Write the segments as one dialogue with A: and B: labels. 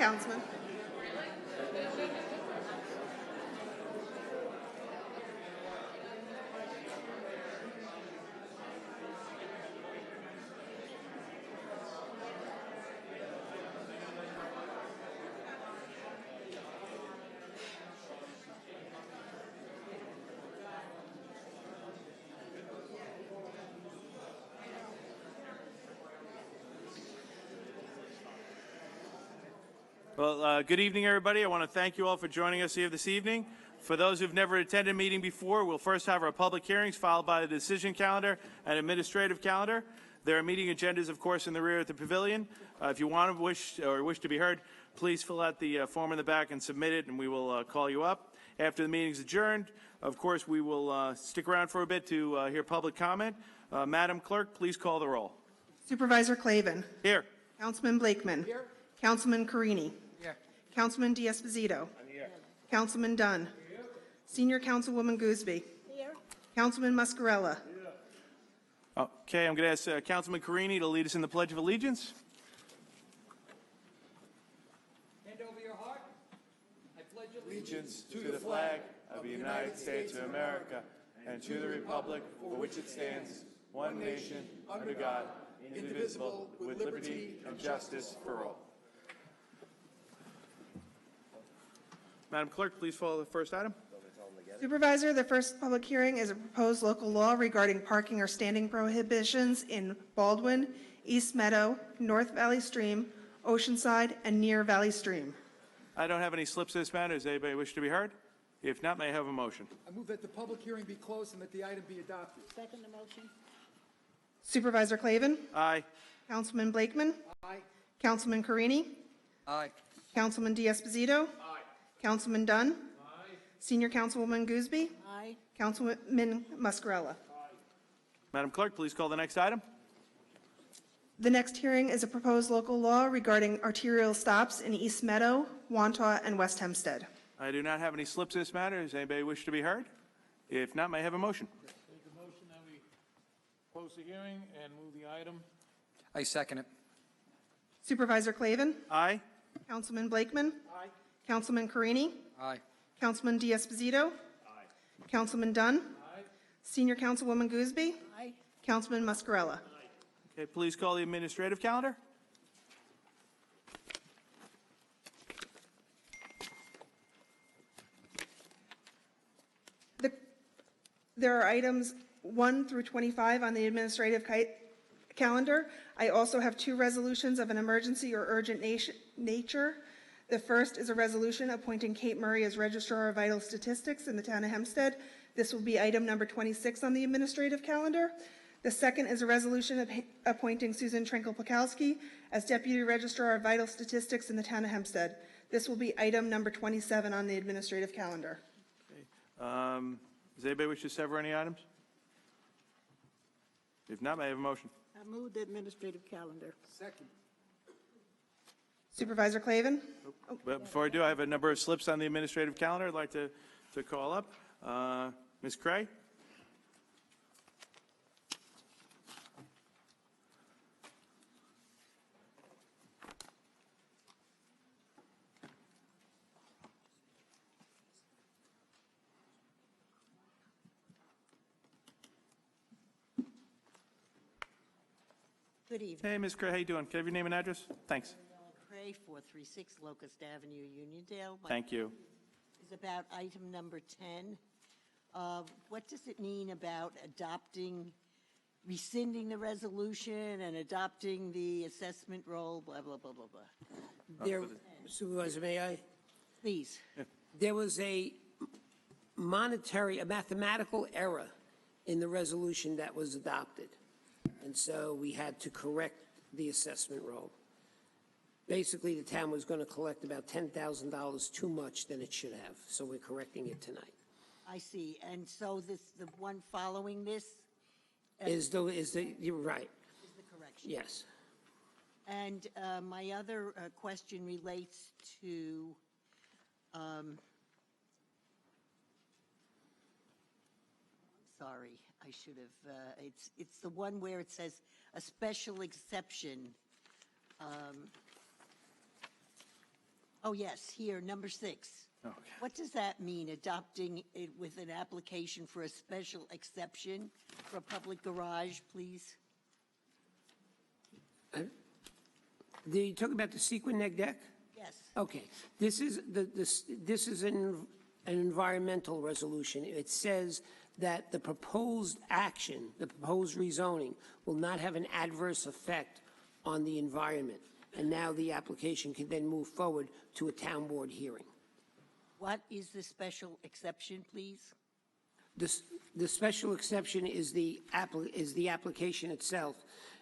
A: Councilman.
B: Well, good evening, everybody. I want to thank you all for joining us here this evening. For those who've never attended a meeting before, we'll first have our public hearings, followed by the decision calendar and administrative calendar. There are meeting agendas, of course, in the rear at the pavilion. If you wish to be heard, please fill out the form in the back and submit it, and we will call you up. After the meeting's adjourned, of course, we will stick around for a bit to hear public comment. Madam Clerk, please call the roll.
A: Supervisor Clavin.
B: Here.
A: Councilman Blakeman.
C: Here.
A: Councilman Carini.
C: Here.
A: Councilman D'Esposito.
C: Here.
A: Councilman Dunn.
C: Here.
A: Senior Councilwoman Gooseby.
D: Here.
A: Councilman Muscarella.
B: Okay, I'm going to ask Councilman Carini to lead us in the Pledge of Allegiance.
C: Hand over your heart. I pledge
E: Allegiance to the flag of the United States of America and to the republic for which it stands, one nation, under God, indivisible, with liberty and justice for all.
B: Madam Clerk, please follow the first item.
A: Supervisor, the first public hearing is a proposed local law regarding parking or standing prohibitions in Baldwin, East Meadow, North Valley Stream, Oceanside, and near Valley Stream.
B: I don't have any slips to this matter. Does anybody wish to be heard? If not, may I have a motion?
C: I move that the public hearing be closed and that the item be adopted.
D: Second the motion.
A: Supervisor Clavin.
B: Aye.
A: Councilman Blakeman.
C: Aye.
A: Councilman Carini.
C: Aye.
A: Councilman D'Esposito.
C: Aye.
A: Councilman Dunn.
C: Aye.
A: Senior Councilwoman Gooseby.
D: Aye.
A: Councilman Muscarella.
B: Madam Clerk, please call the next item.
A: The next hearing is a proposed local law regarding arterial stops in East Meadow, Wantagh, and West Hempstead.
B: I do not have any slips to this matter. Does anybody wish to be heard? If not, may I have a motion?
F: Make a motion that we close the hearing and move the item.
C: I second it.
A: Supervisor Clavin.
B: Aye.
A: Councilman Blakeman.
C: Aye.
A: Councilman Carini.
C: Aye.
A: Councilman D'Esposito.
C: Aye.
A: Councilman Dunn.
F: Aye.
A: Senior Councilwoman Gooseby.
D: Aye.
A: Councilman Muscarella.
B: Okay, please call the administrative calendar.
A: There are items 1 through 25 on the administrative calendar. I also have 2 resolutions of an emergency or urgent nature. The first is a resolution appointing Kate Murray as Registrar of Vital Statistics in the town of Hempstead. This will be item number 26 on the administrative calendar. The second is a resolution appointing Susan Trinkle-Pakowski as Deputy Registrar of Vital Statistics in the town of Hempstead. This will be item number 27 on the administrative calendar.
B: Okay. Does anybody wish to sever any items? If not, may I have a motion?
D: I move the administrative calendar.
C: Second.
A: Supervisor Clavin?
B: But before I do, I have a number of slips on the administrative calendar I'd like to call up. Ms. Cray?
D: Good evening.
B: Hey, Ms. Cray, how you doing? Can I have your name and address? Thanks.
D: Cray, 436 Locust Avenue, Uniondale.
B: Thank you.
D: Is about item number 10. What does it mean about rescinding the resolution and adopting the assessment roll, blah, blah, blah, blah, blah?
G: There, Supervisor, may I?
D: Please.
G: There was a mathematical error in the resolution that was adopted. And so we had to correct the assessment roll. Basically, the town was going to collect about $10,000 too much than it should have. So we're correcting it tonight.
D: I see. And so the one following this
G: You're right.
D: is the correction?
G: Yes.
D: And my other question relates to sorry, I should have, it's the one where it says a special exception. Oh, yes, here, number 6.
B: Okay.
D: What does that mean, adopting it with an application for a special exception for a public garage, please?
G: You talking about the Sequin Neg Deck?
D: Yes.
G: Okay, this is this is an environmental resolution. It says that the proposed action, the proposed rezoning, will not have an adverse effect on the environment. And now the application can then move forward to a town board hearing.
D: What is the special exception, please?
G: The special exception is the application itself,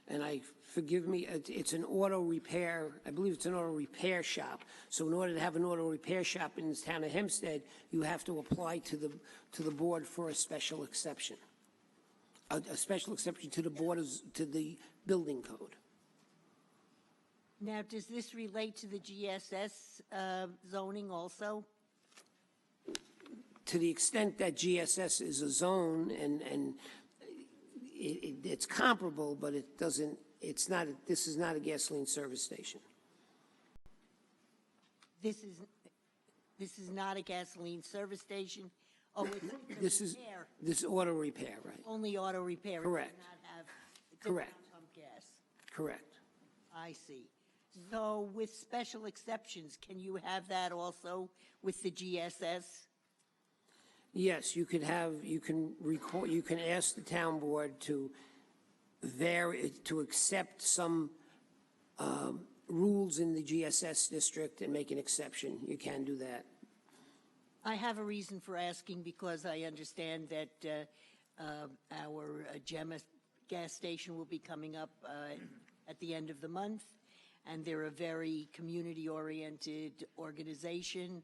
G: and forgive me, it's an auto repair, I believe it's an auto repair shop. So in order to have an auto repair shop in the town of Hempstead, you have to apply to the board for a special exception. A special exception to the building code.
D: Now, does this relate to the GSS zoning also?
G: To the extent that GSS is a zone and it's comparable, but it doesn't, it's not, this is not a gasoline service station.
D: This is not a gasoline service station? Oh, it's a repair.
G: This is auto repair, right?
D: Only auto repair.
G: Correct.
D: It does not have, it does
G: Correct.
D: not pump gas.
G: Correct.
D: I see. So with special exceptions, can you have that also with the GSS?
G: Yes, you can ask the town board to accept some rules in the GSS district and make an exception. You can do that.
D: I have a reason for asking because I understand that our Gemma gas station will be coming up at the end of the month, and they're a very community-oriented organization.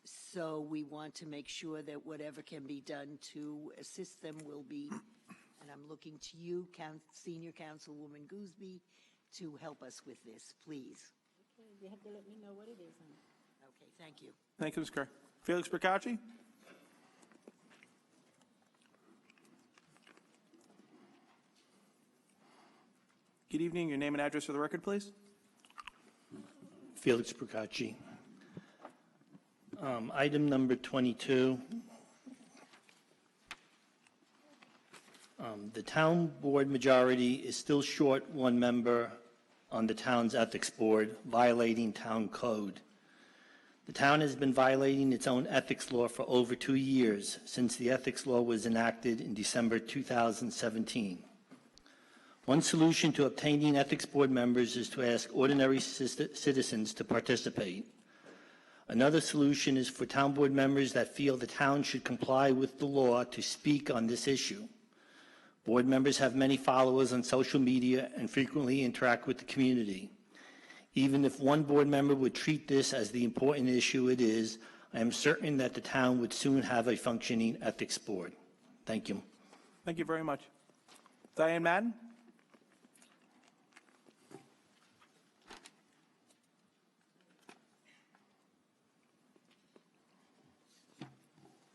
D: So we want to make sure that whatever can be done to assist them will be, and I'm looking to you, Senior Councilwoman Gooseby, to help us with this, please.
H: Okay, you have to let me know what it is, honey.
D: Okay, thank you.
B: Thank you, Ms. Kerr. Felix Procacci? Good evening. Your name and address for the record, please.
I: Felix Procacci. Item number 22. The town board majority is still short one member on the town's ethics board, violating town code. The town has been violating its own ethics law for over 2 years since the ethics law was enacted in December 2017. One solution to obtaining ethics board members is to ask ordinary citizens to participate. Another solution is for town board members that feel the town should comply with the law to speak on this issue. Board members have many followers on social media and frequently interact with the community. Even if one board member would treat this as the important issue it is, I am certain that the town would soon have a functioning ethics board. Thank you.
B: Thank you very much. Diane Madden?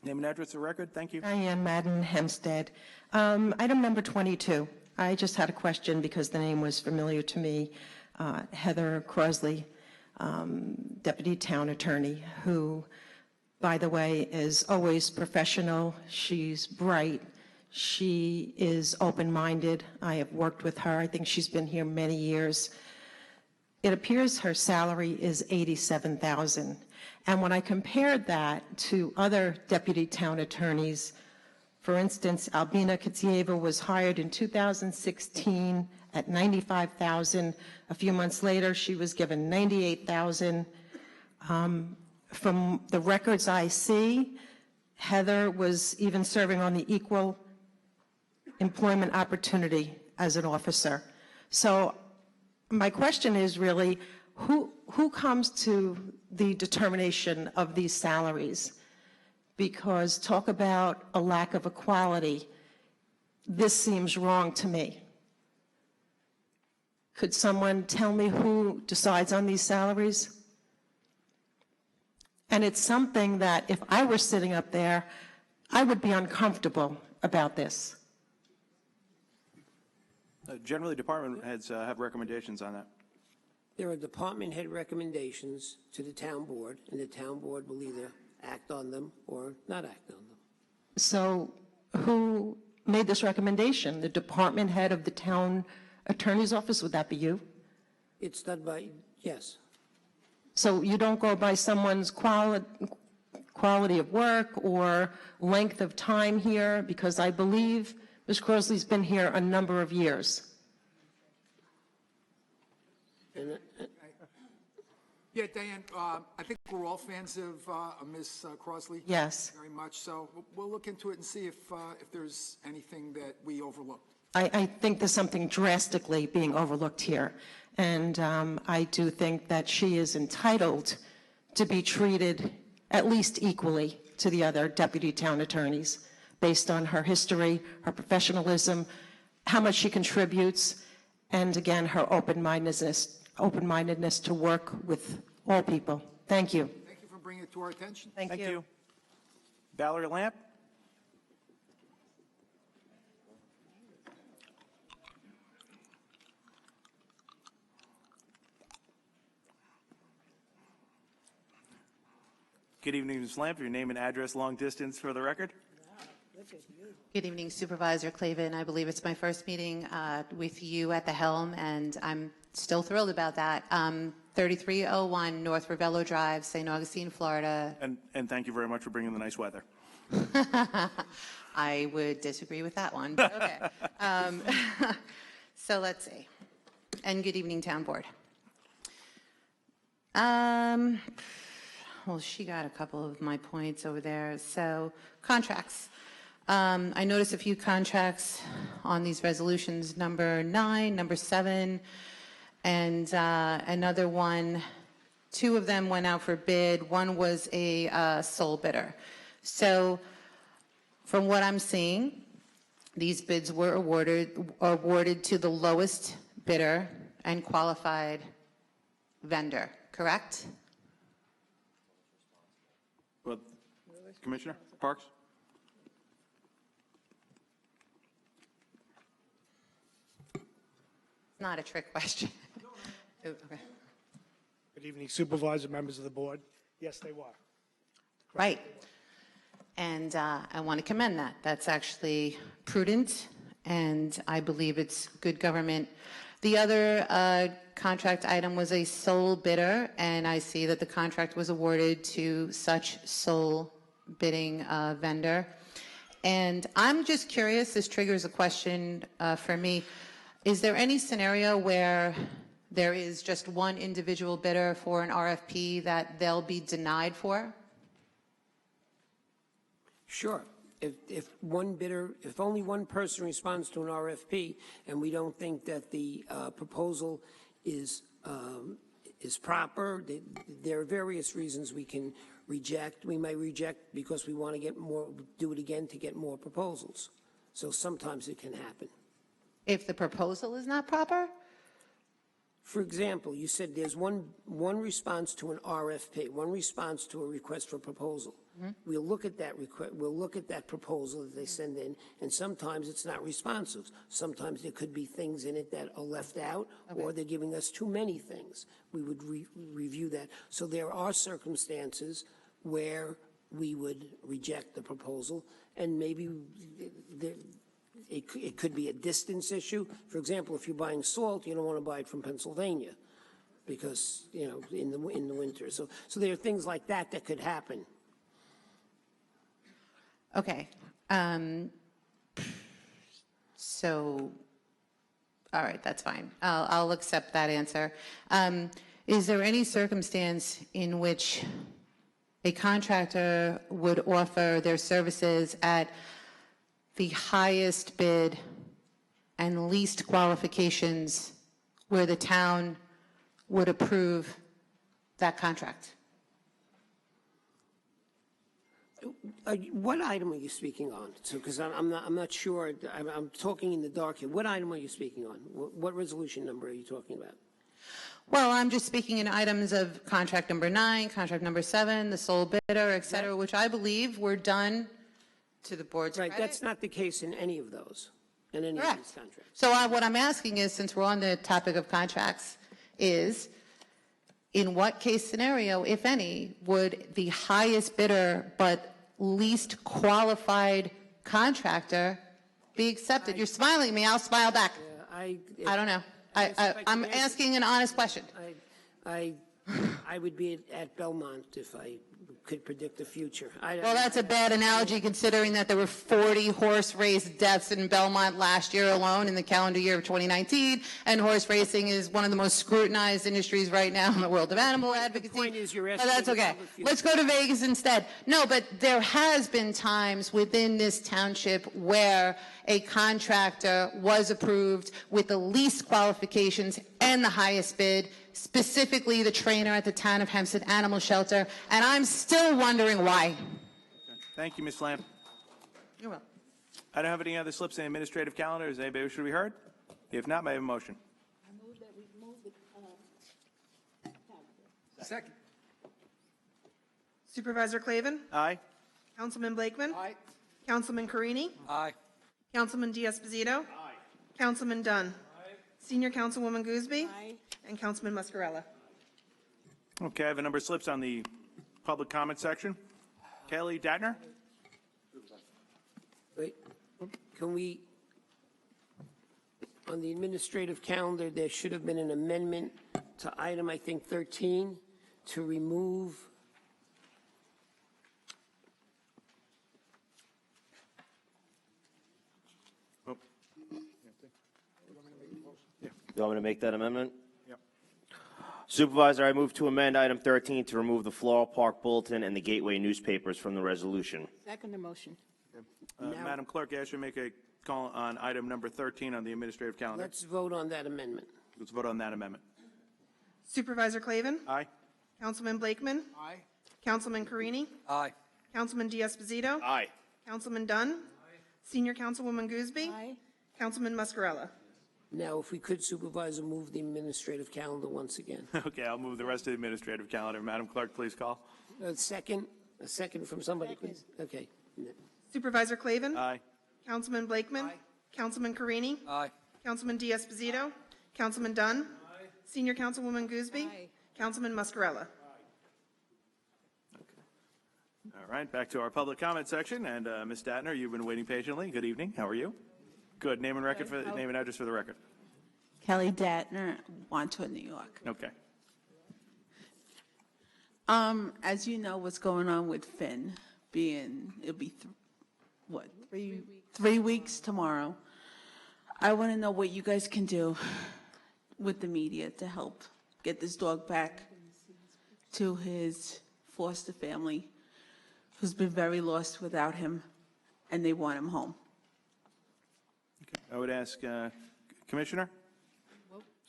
B: Name and address for the record. Thank you.
J: Diane Madden, Hempstead. Item number 22. I just had a question because the name was familiar to me. Heather Crosley, Deputy Town Attorney, who, by the way, is always professional. She's bright. She is open-minded. I have worked with her. I think she's been here many years. It appears her salary is $87,000. And when I compared that to other deputy town attorneys, for instance, Albina Katsieva was hired in 2016 at $95,000. A few months later, she was given $98,000. From the records I see, Heather was even serving on the equal employment opportunity as an officer. So my question is really, who comes to the determination of these salaries? Because talk about a lack of equality, this seems wrong to me. Could someone tell me who decides on these salaries? And it's something that if I were sitting up there, I would be uncomfortable about this.
B: Generally, department heads have recommendations on that.
G: There are department head recommendations to the town board, and the town board will either act on them or not act on them.
J: So who made this recommendation? The department head of the town attorney's office? Would that be you?
G: It's done by, yes.
J: So you don't go by someone's quality of work or length of time here? Because I believe Ms. Crosley's been here a number of years.
G: And
K: Yeah, Diane, I think we're all fans of Ms. Crosley.
J: Yes.
K: Very much so. We'll look into it and see if there's anything that we overlooked.
J: I think there's something drastically being overlooked here. And I do think that she is entitled to be treated at least equally to the other deputy town attorneys based on her history, her professionalism, how much she contributes, and again, her open-mindedness to work with all people. Thank you.
K: Thank you for bringing it to our attention.
J: Thank you.
B: Valerie Lamp? Good evening, Ms. Lamp. Your name and address, long distance for the record.
L: Good evening, Supervisor Clavin. I believe it's my first meeting with you at the helm, and I'm still thrilled about that. 3301 North Ravello Drive, St. Augustine, Florida.
B: And thank you very much for bringing the nice weather.
L: I would disagree with that one, but okay. So let's see. And good evening, Town Board. Well, she got a couple of my points over there. So contracts. I noticed a few contracts on these resolutions, number 9, number 7, and another one. 2 of them went out for bid. One was a sole bidder. So from what I'm seeing, these bids were awarded to the lowest bidder and qualified vendor, correct?
B: Well, Commissioner Parks?
L: Not a trick question. Okay.
M: Good evening, Supervisor, members of the board. Yes, they were.
L: Right. And I want to commend that. That's actually prudent, and I believe it's good government. The other contract item was a sole bidder, and I see that the contract was awarded to such sole bidding vendor. And I'm just curious, this triggers a question for me. Is there any scenario where there is just one individual bidder for an RFP that they'll be denied for?
G: Sure. If one bidder, if only one person responds to an RFP and we don't think that the proposal is proper, there are various reasons we can reject. We may reject because we want to get more, do it again to get more proposals. So sometimes it can happen.
L: If the proposal is not proper?
G: For example, you said there's one response to an RFP, one response to a request for proposal. Mm-hmm. We'll look at that we'll look at that proposal that they send in, and sometimes it's not responsive. Sometimes there could be things in it that are left out, okay, or they're giving us too many things. We would review that. So there are circumstances where we would reject the proposal, and maybe it could be a distance issue. For example, if you're buying salt, you don't want to buy it from Pennsylvania because, you know, in the winter. So there are things like that that could happen.
L: Okay. So, all right, that's fine. I'll accept that answer. Is there any circumstance in which a contractor would offer their services at the highest bid and least qualifications where the town would approve that contract?
G: What item are you speaking on? So, because I'm not sure. I'm talking in the dark here. What item are you speaking on? What resolution number are you talking about?
L: Well, I'm just speaking in items of contract number 9, contract number 7, the sole bidder, et cetera, which I believe were done to the board's
G: right.
L: credit.
G: That's not the case in any of those, in any
L: Correct.
G: of these contracts.
L: So what I'm asking is, since we're on the topic of contracts, is in what case scenario, if any, would the highest bidder but least qualified contractor be accepted? You're smiling at me, I'll smile back. I don't know. I'm asking an honest question.
G: I would be at Belmont if I could predict the future.
L: Well, that's a bad analogy considering that there were 40 horse race deaths in Belmont last year alone in the calendar year of 2019, and horse racing is one of the most scrutinized industries right now in the world of animal advocacy.
G: point is you're
L: But
G: asking
L: that's okay.
G: about the future.
L: Let's go to Vegas instead. No, but there has been times within this township where a contractor was approved with the least qualifications and the highest bid, specifically the trainer at the Town of Hempstead Animal Shelter, and I'm still wondering why.
B: Thank you, Ms. Lamb.
L: You're welcome.
B: I don't have any other slips in the administrative calendar. Is anybody who should be heard? If not, may I have a motion?
H: I move that we move the,
K: Second.
A: Supervisor Clavin?
B: Aye.
A: Councilman Blakeman?
K: Aye.
A: Councilman Carini?
C: Aye.
A: Councilman Diaz-Bazito? Councilman Dunn? Senior Councilwoman Gooseby?
H: aye.
A: And Councilman Muscarella.
B: Okay, I have a number of slips on the public comment section. Kelly Datner?
G: Wait, can we, on the administrative calendar, there should have been an amendment to item, I think, 13, to remove
N: You want me to make that amendment?
B: Yep.
N: Supervisor, I move to amend item 13 to remove the Floral Park Bulletin and the Gateway newspapers from the resolution.
H: Second the motion.
B: Madam Clerk, I ask you to make a call on item number 13 on the administrative calendar.
G: Let's vote on that amendment.
B: Let's vote on that amendment.
A: Supervisor Clavin?
B: Aye.
A: Councilman Blakeman?
K: Aye.
A: Councilman Carini?
C: Aye.
A: Councilman Diaz-Bazito?
N: Aye.
A: Councilman Dunn? Senior Councilwoman Gooseby?
H: Aye.
A: Councilman Muscarella.
G: Now, if we could, Supervisor, move the administrative calendar once again.
B: Okay, I'll move the rest of the administrative calendar. Madam Clerk, please call.
G: A second from somebody, please. Okay.
A: Supervisor Clavin?
B: Aye.
A: Councilman Blakeman? Councilman Carini?
C: Aye.
A: Councilman Diaz-Bazito? Councilman Dunn? Senior Councilwoman Gooseby?
H: Aye.
A: Councilman Muscarella.
B: All right, back to our public comment section. And Ms. Datner, you've been waiting patiently. Good evening. How are you? Good. Name and address for the record.
O: Kelly Datner, Wantua, New York.
B: Okay.
O: As you know, what's going on with Finn it'll be, 3 weeks tomorrow. I want to know what you guys can do with the media to help get this dog back to his foster family, who's been very lost without him, and they want him home.
B: I would ask Commissioner,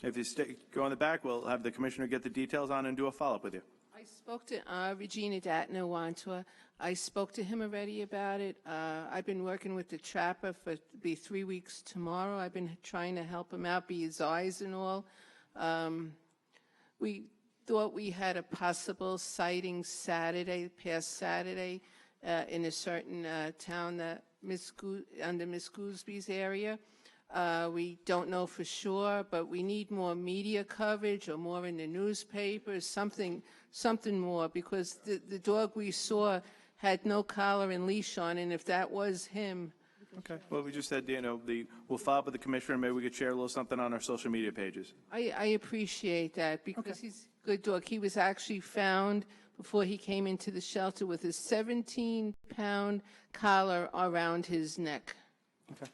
B: if you go in the back, we'll have the Commissioner get the details on and do a follow-up with you.
P: I spoke to Regina Datner Wantua. I spoke to him already about it. I've been working with the trapper for be 3 weeks tomorrow. I've been trying to help him out, be his eyes and all. We thought we had a possible sighting past Saturday, in a certain town that under Miss Goosby's area. We don't know for sure, but we need more media coverage or more in the newspapers, something more, because the dog we saw had no collar and leash on, and if that was him.
B: Okay. Well, we just said, we'll follow up with the Commissioner, and maybe we could share a little something on our social media pages.
P: I appreciate that, because he's a good dog. He was actually found before he came into the shelter with a 17-pound collar around his neck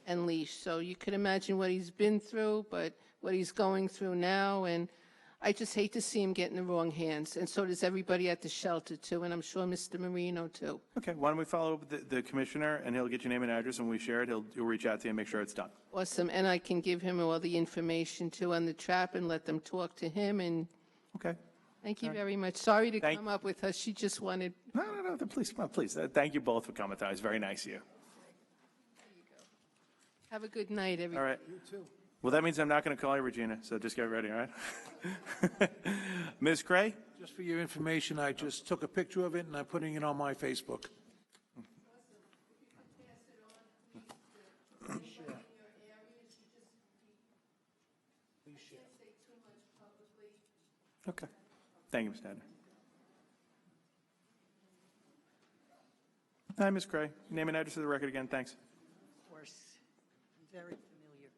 P: and leash. So you can imagine what he's been through, but what he's going through now. And I just hate to see him get in the wrong hands. And so does everybody at the shelter, too. And I'm sure Mr. Marino, too.
B: Okay. Why don't we follow up with the Commissioner, and he'll get your name and address, and when we share it, he'll reach out to you and make sure it's done.
P: Awesome. And I can give him all the information, too, on the trap and let them talk to him. And
B: okay.
P: Thank you very much. Sorry to come up with her. She just wanted.
B: No, please, come on, please. Thank you both for coming. That was very nice of you.
P: Have a good night, everybody.
B: All right. You too. Well, that means I'm not going to call you, Regina, so just get ready, all right? Ms. Cray?
F: Just for your information, I just took a picture of it and I'm putting it on my Facebook.
B: Okay. Thank you, Ms. Tadner. Hi, Ms. Cray. Name and address for the record again. Thanks.
D: Of course, very familiar.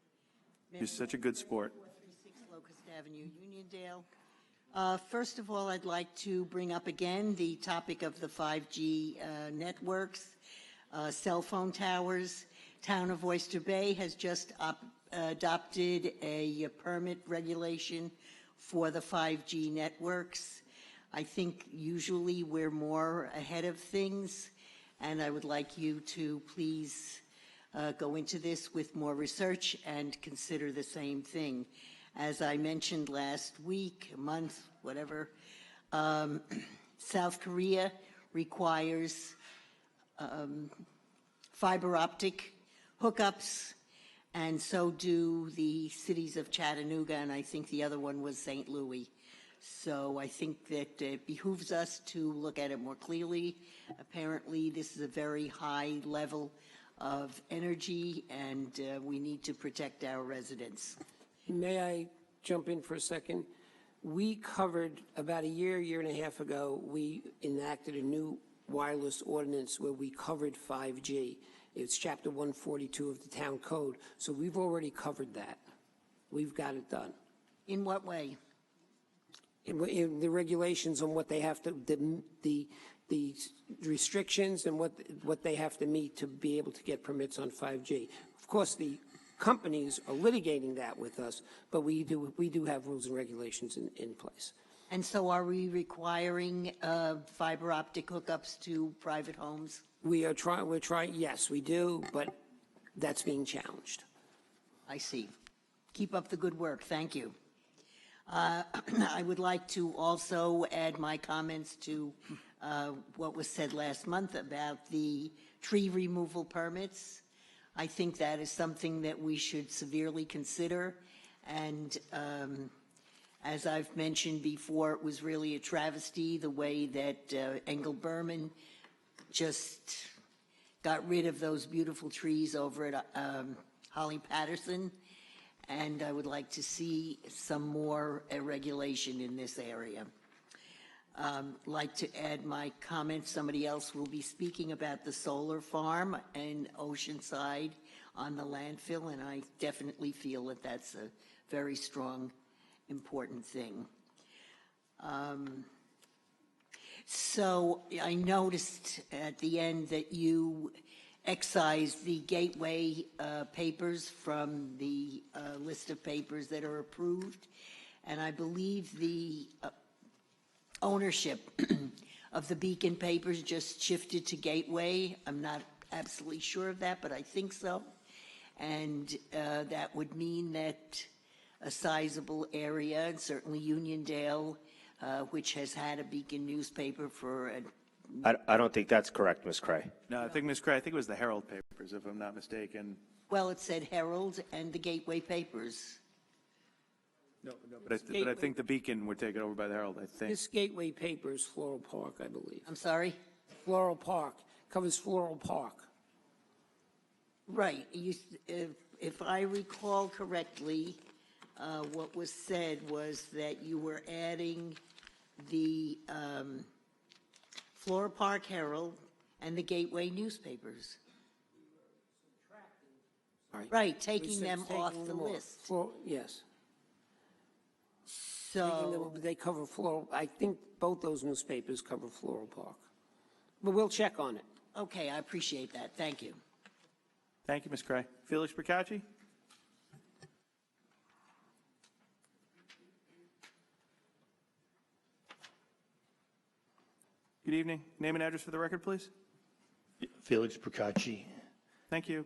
B: You're such a good sport.
D: 436 Locust Avenue, Uniondale. First of all, I'd like to bring up again the topic of the 5G networks, cell phone towers. Town of Oyster Bay has just adopted a permit regulation for the 5G networks. I think usually we're more ahead of things, and I would like you to please go into this with more research and consider the same thing. As I mentioned last week, month, whatever, South Korea requires fiber optic hookups, and so do the cities of Chattanooga, and I think the other one was St. Louis. So I think that it behooves us to look at it more clearly. Apparently, this is a very high level of energy, and we need to protect our residents.
G: May I jump in for a second? We covered, about a year and a half ago, we enacted a new wireless ordinance where we covered 5G. It's Chapter 142 of the Town Code. So we've already covered that. We've got it done.
D: In what way?
G: In the regulations on what they have to, the restrictions and what they have to meet to be able to get permits on 5G. Of course, the companies are litigating that with us, but we do have rules and regulations in place.
D: And so are we requiring fiber optic hookups to private homes?
G: We're trying, yes, we do, but that's being challenged.
D: I see. Keep up the good work. Thank you. I would like to also add my comments to what was said last month about the tree removal permits. I think that is something that we should severely consider. And as I've mentioned before, it was really a travesty the way that Engel Berman just got rid of those beautiful trees over at Holly Patterson. And I would like to see some more regulation in this area. Like to add my comments. Somebody else will be speaking about the solar farm in Oceanside on the landfill, and I definitely feel that that's a very strong, important thing. So I noticed at the end that you excised the gateway papers from the list of papers that are approved, and I believe the ownership of the Beacon papers just shifted to Gateway. I'm not absolutely sure of that, but I think so. And that would mean that a sizable area, and certainly Uniondale, which has had a Beacon newspaper for
N: I don't think that's correct, Ms. Cray.
B: No, I think, Ms. Cray, I think it was the Herald papers, if I'm not mistaken.
D: well, it said Herald and the Gateway papers.
B: No, but I think the Beacon would take it over by the Herald, I think.
G: This Gateway paper is Floral Park, I believe.
D: I'm sorry?
G: Floral Park, covers Floral Park.
D: Right. If I recall correctly, what was said was that you were adding the Flora Park Herald and the Gateway newspapers. Right, taking them off the list.
G: Yes.
D: So
G: They cover Floral, I think both those newspapers cover Floral Park. But we'll check on it.
D: okay, I appreciate that. Thank you.
B: Thank you, Ms. Cray. Felix Procacci? Good evening. Name and address for the record, please.
I: Felix Procacci.
B: Thank you.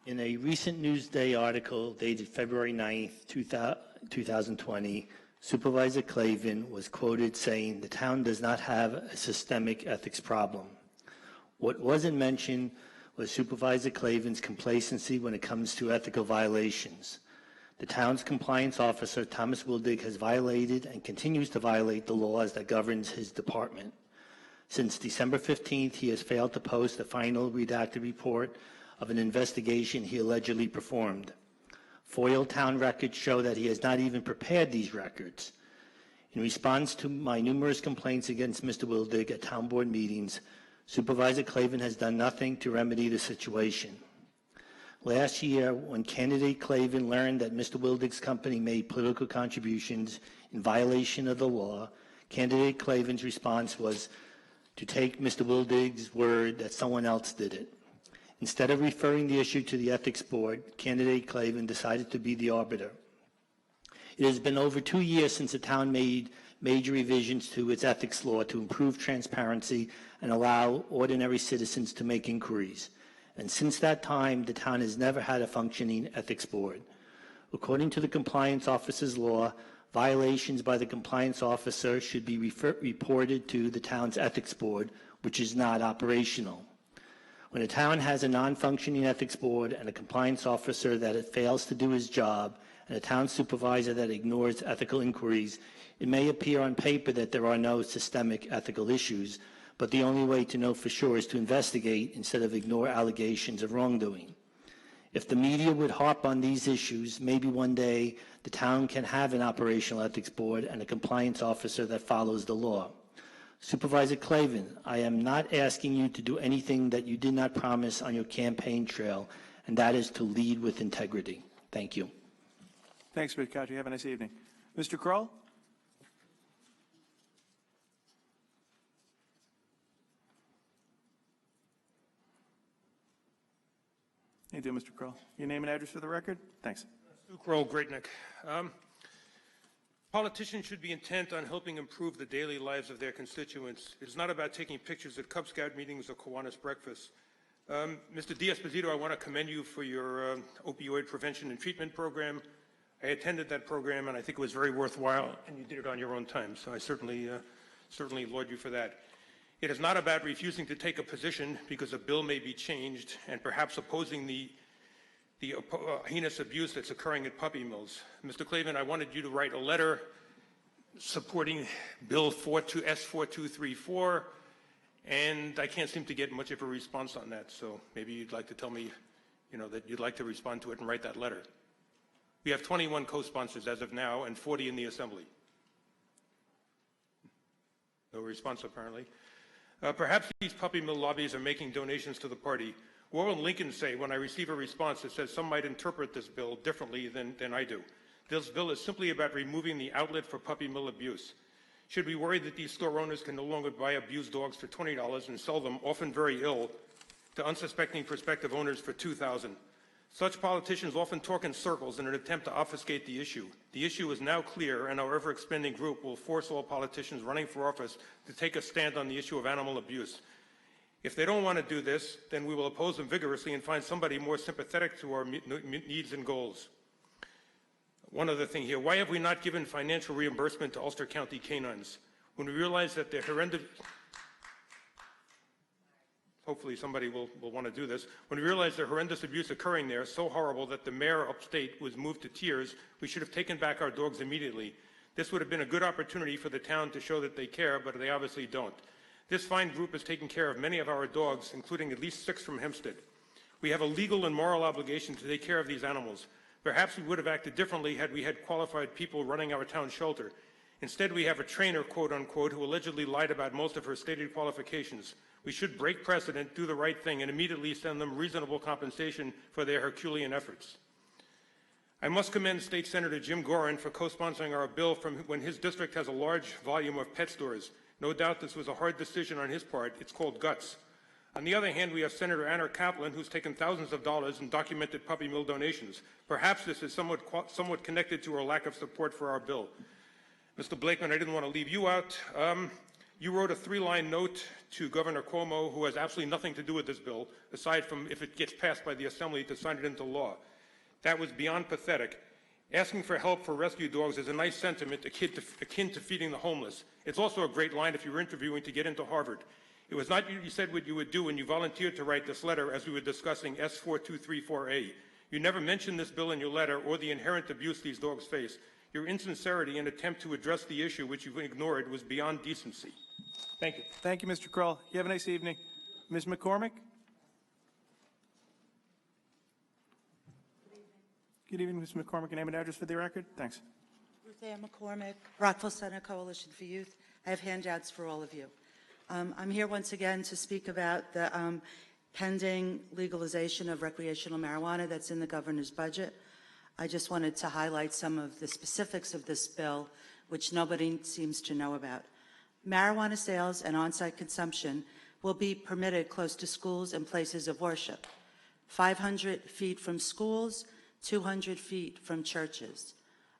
I: In a recent Newsday article dated February 9th, 2020, Supervisor Clavin was quoted saying the town does not have a systemic ethics problem. What wasn't mentioned was Supervisor Clavin's complacency when it comes to ethical violations. The town's compliance officer, Thomas Wildig, has violated and continues to violate the laws that governs his department. Since December 15th, he has failed to post a final redacted report of an investigation he allegedly performed. FOIL town records show that he has not even prepared these records. In response to my numerous complaints against Mr. Wildig at town board meetings, Supervisor Clavin has done nothing to remedy the situation. Last year, when candidate Clavin learned that Mr. Wildig's company made political contributions in violation of the law, candidate Clavin's response was to take Mr. Wildig's word that someone else did it. Instead of referring the issue to the ethics board, candidate Clavin decided to be the arbiter. It has been over 2 years since the town made major revisions to its ethics law to improve transparency and allow ordinary citizens to make inquiries. And since that time, the town has never had a functioning ethics board. According to the compliance officer's law, violations by the compliance officer should be reported to the town's ethics board, which is not operational. When a town has a non-functioning ethics board and a compliance officer that fails to do his job, and a town supervisor that ignores ethical inquiries, it may appear on paper that there are no systemic ethical issues, but the only way to know for sure is to investigate instead of ignore allegations of wrongdoing. If the media would harp on these issues, maybe one day the town can have an operational ethics board and a compliance officer that follows the law. Supervisor Clavin, I am not asking you to do anything that you did not promise on your campaign trail, and that is to lead with integrity. Thank you.
B: Thanks, Mr. Couch. Have a nice evening. Mr. Kroll? How you doing, Mr. Kroll? Your name and address for the record? Thanks.
Q: Stu Kroll, Great Neck. Politicians should be intent on helping improve the daily lives of their constituents. It's not about taking pictures at Cub Scout meetings or Kiwanis breakfasts. Mr. D'Esposito, I want to commend you for your opioid prevention and treatment program. I attended that program, and I think it was very worthwhile, and you did it on your own time, so I certainly laud you for that. It is not about refusing to take a position because a bill may be changed and perhaps opposing the heinous abuse that's occurring at puppy mills. Mr. Clavin, I wanted you to write a letter supporting Bill S4234, and I can't seem to get much of a response on that, so maybe you'd like to tell me, that you'd like to respond to it and write that letter. We have 21 co-sponsors as of now and 40 in the Assembly. No response, apparently. Perhaps these puppy mill lobbies are making donations to the party. What will Lincoln say when I receive a response that says some might interpret this bill differently than I do? This bill is simply about removing the outlet for puppy mill abuse. Should we worry that these store owners can no longer buy abused dogs for $20 and sell them, often very ill, to unsuspecting prospective owners for $2,000? Such politicians often talk in circles in an attempt to obfuscate the issue. The issue is now clear, and our ever-expanding group will force all politicians running for office to take a stand on the issue of animal abuse. If they don't want to do this, then we will oppose them vigorously and find somebody more sympathetic to our needs and goals. One other thing here, why have we not given financial reimbursement to Ulster County canines? When we realize that the horrendous... Hopefully somebody will want to do this. When we realized the horrendous abuse occurring there, so horrible that the mayor upstate was moved to tears, we should have taken back our dogs immediately. This would have been a good opportunity for the town to show that they care, but they obviously don't. This fine group has taken care of many of our dogs, including at least 6 from Hempstead. We have a legal and moral obligation to take care of these animals. Perhaps we would have acted differently had we had qualified people running our town shelter. Instead, we have a trainer, quote unquote, who allegedly lied about most of her stated qualifications. We should break precedent, do the right thing, and immediately send them reasonable compensation for their Herculean efforts. I must commend State Senator Jim Gorin for co-sponsoring our bill from when his district has a large volume of pet stores. No doubt this was a hard decision on his part. It's called guts. On the other hand, we have Senator Anna Kaplan, who's taken thousands of dollars in documented puppy mill donations. Perhaps this is somewhat connected to our lack of support for our bill. Mr. Blakeman, I didn't want to leave you out. You wrote a 3-line note to Governor Cuomo, who has absolutely nothing to do with this bill, aside from if it gets passed by the Assembly to sign it into law. That was beyond pathetic. Asking for help for rescue dogs is a nice sentiment akin to feeding the homeless. It's also a great line if you were interviewing to get into Harvard. It was not you said what you would do when you volunteered to write this letter as we were discussing S4234A. You never mentioned this bill in your letter or the inherent abuse these dogs face. Your insincerity in attempt to address the issue which you ignored was beyond decency. Thank you.
B: Thank you, Mr. Kroll. You have a nice evening. Ms. McCormick? Good evening, Ms. McCormick. Your name and address for the record? Thanks.
R: Mr. Ruth Ann McCormick, Rockville Center Coalition for Youth. I have handouts for all of you. I'm here once again to speak about the pending legalization of recreational marijuana that's in the governor's budget. I just wanted to highlight some of the specifics of this bill, which nobody seems to know about. Marijuana sales and on-site consumption will be permitted close to schools and places of worship, 500 feet from schools, 200 feet from churches.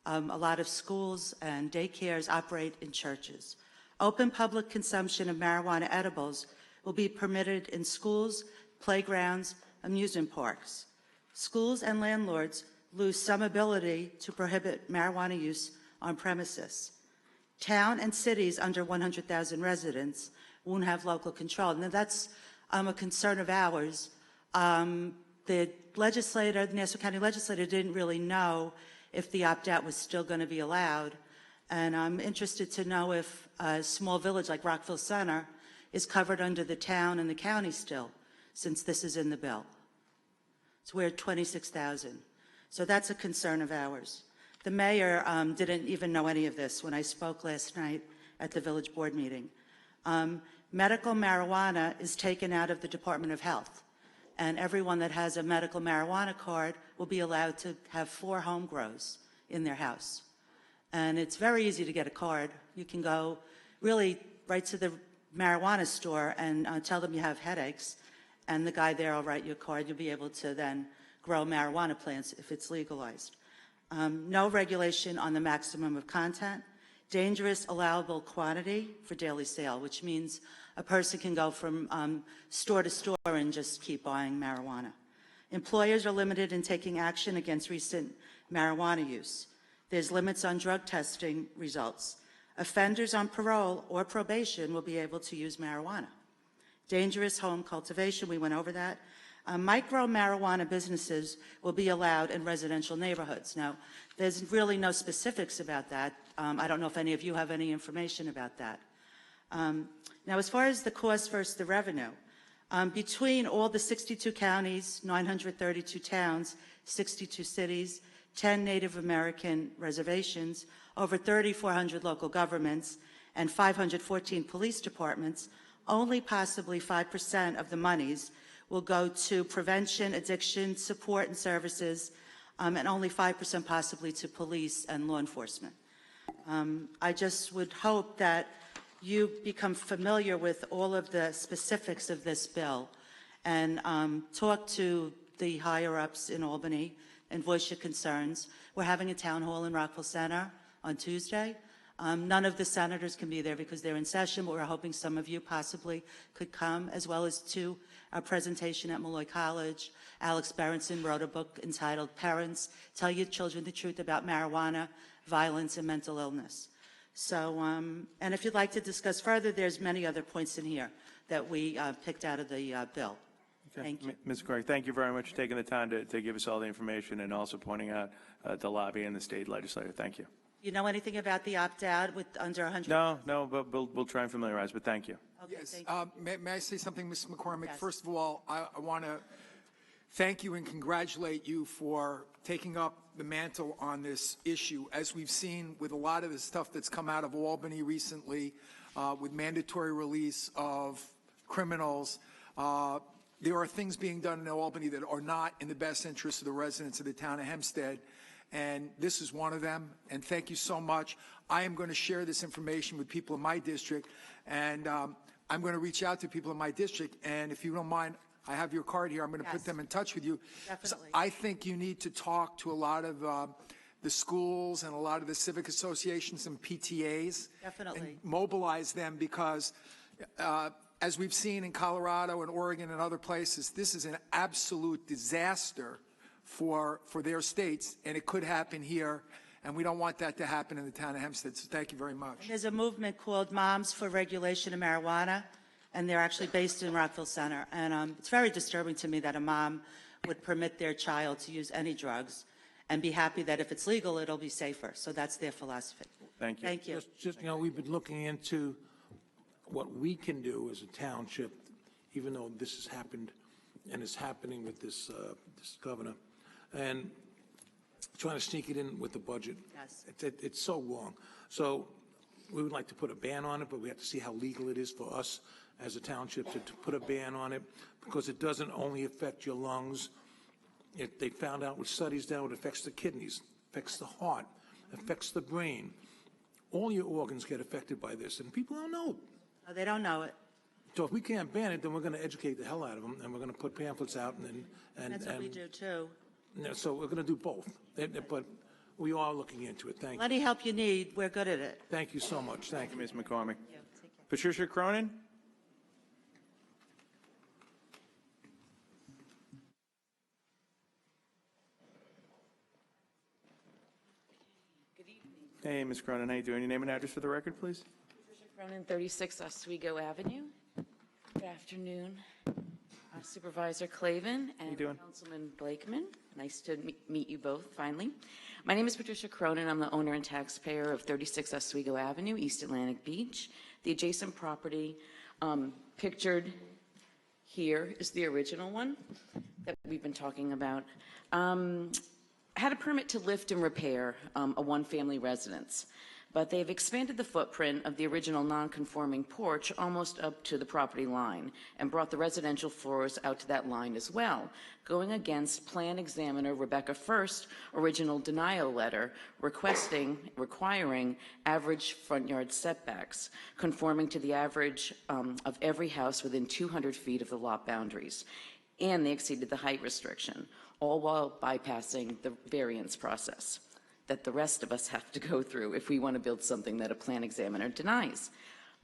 R: A lot of schools and daycares operate in churches. Open public consumption of marijuana edibles will be permitted in schools, playgrounds, amusement parks. Schools and landlords lose some ability to prohibit marijuana use on premises. Town and cities under 100,000 residents won't have local control. Now that's a concern of ours. The Nassau County legislator didn't really know if the opt-out was still going to be allowed. And I'm interested to know if a small village like Rockville Center is covered under the town and the county still, since this is in the bill. So we're at 26,000. So that's a concern of ours. The mayor didn't even know any of this when I spoke last night at the village board meeting. Medical marijuana is taken out of the Department of Health, and everyone that has a medical marijuana card will be allowed to have 4 home grows in their house. And it's very easy to get a card. You can go really right to the marijuana store and tell them you have headaches, and the guy there will write you a card. You'll be able to then grow marijuana plants if it's legalized. No regulation on the maximum of content. Dangerous allowable quantity for daily sale, which means a person can go from store to store and just keep buying marijuana. Employers are limited in taking action against recent marijuana use. There's limits on drug testing results. Offenders on parole or probation will be able to use marijuana. Dangerous home cultivation, we went over that. Micro marijuana businesses will be allowed in residential neighborhoods. Now, there's really no specifics about that. I don't know if any of you have any information about that. Now, as far as the cost versus the revenue, between all the 62 counties, 932 towns, 62 cities, 10 Native American reservations, over 3,400 local governments, and 514 police departments, only possibly 5% of the monies will go to prevention, addiction, support and services, and only 5% possibly to police and law enforcement. I just would hope that you become familiar with all of the specifics of this bill and talk to the higher-ups in Albany and voice your concerns. We're having a town hall in Rockville Center on Tuesday. None of the senators can be there because they're in session, but we're hoping some of you possibly could come, as well as to our presentation at Malloy College. Alex Berenson wrote a book entitled Parents, Tell Your Children the Truth About Marijuana, Violence, and Mental Illness. So, and if you'd like to discuss further, there's many other points in here that we picked out of the bill. Thank you.
B: Ms. Craig, thank you very much for taking the time to give us all the information and also pointing out the lobby and the state legislature. Thank you.
R: You know anything about the opt-out with under 100?
B: No, but we'll try and familiarize, but thank you.
R: Okay,
K: Yes.
R: thank you.
K: May I say something, Ms. McCormick?
R: Yes.
K: First of all, I want to thank you and congratulate you for taking up the mantle on this issue. As we've seen with a lot of the stuff that's come out of Albany recently, with mandatory release of criminals, there are things being done in Albany that are not in the best interest of the residents of the town of Hempstead, and this is one of them, and thank you so much. I am going to share this information with people in my district, and I'm going to reach out to people in my district, and if you don't mind, I have your card here. I'm going to put them in touch with you.
R: Definitely.
K: So I think you need to talk to a lot of the schools and a lot of the civic associations and PTAs.
R: Definitely.
K: And mobilize them because as we've seen in Colorado and Oregon and other places, this is an absolute disaster for their states, and it could happen here, and we don't want that to happen in the town of Hempstead. So thank you very much.
R: There's a movement called Moms for Regulation of Marijuana, and they're actually based in Rockville Center. And it's very disturbing to me that a mom would permit their child to use any drugs and be happy that if it's legal, it'll be safer. So that's their philosophy.
B: Thank you.
R: Thank you.
F: Just, you know, we've been looking into what we can do as a township, even though this has happened and is happening with this governor. And trying to sneak it in with the budget.
R: Yes.
F: It's so wrong. So we would like to put a ban on it, but we have to see how legal it is for us as a township to put a ban on it, because it doesn't only affect your lungs. They found out with studies now it affects the kidneys, affects the heart, affects the brain. All your organs get affected by this, and people don't know.
R: Oh, they don't know it.
F: So if we can't ban it, then we're going to educate the hell out of them, and we're going to put pamphlets out,
R: That's what we do too.
F: so we're going to do both. But we are looking into it. Thank you.
R: Any help you need, we're good at it.
F: Thank you so much. Thank you.
B: Ms. McCormick. Patricia Cronin? Hey, Ms. Cronin, how you doing? Your name and address for the record, please?
S: Patricia Cronin, 36 Oswego Avenue. Good afternoon, Supervisor Clavin and Councilman Blakeman. Nice to meet you both, finally. My name is Patricia Cronin. I'm the owner and taxpayer of 36 Oswego Avenue, East Atlantic Beach. The adjacent property pictured here is the original one that we've been talking about. Had a permit to lift and repair a one-family residence, but they've expanded the footprint of the original non-conforming porch almost up to the property line and brought the residential floors out to that line as well, going against plan examiner Rebecca First's original denial letter requiring average front yard setbacks, conforming to the average of every house within 200 feet of the lot boundaries, and they exceeded the height restriction, all while bypassing the variance process that the rest of us have to go through if we want to build something that a plan examiner denies.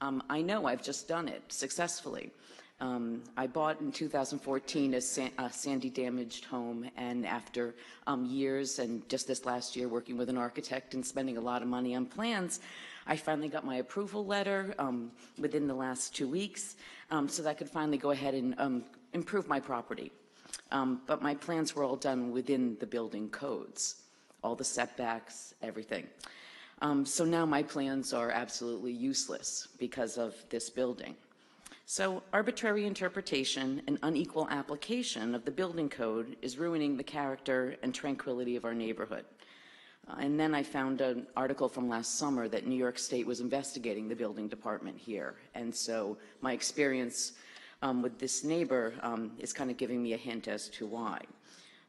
S: I know I've just done it successfully. I bought in 2014 a sandy damaged home, and after years and just this last year working with an architect and spending a lot of money on plans, I finally got my approval letter within the last 2 weeks so that I could finally go ahead and improve my property. But my plans were all done within the building codes, all the setbacks, everything. So now my plans are absolutely useless because of this building. So arbitrary interpretation and unequal application of the building code is ruining the character and tranquility of our neighborhood. And then I found an article from last summer that New York State was investigating the building department here. And so my experience with this neighbor is kind of giving me a hint as to why.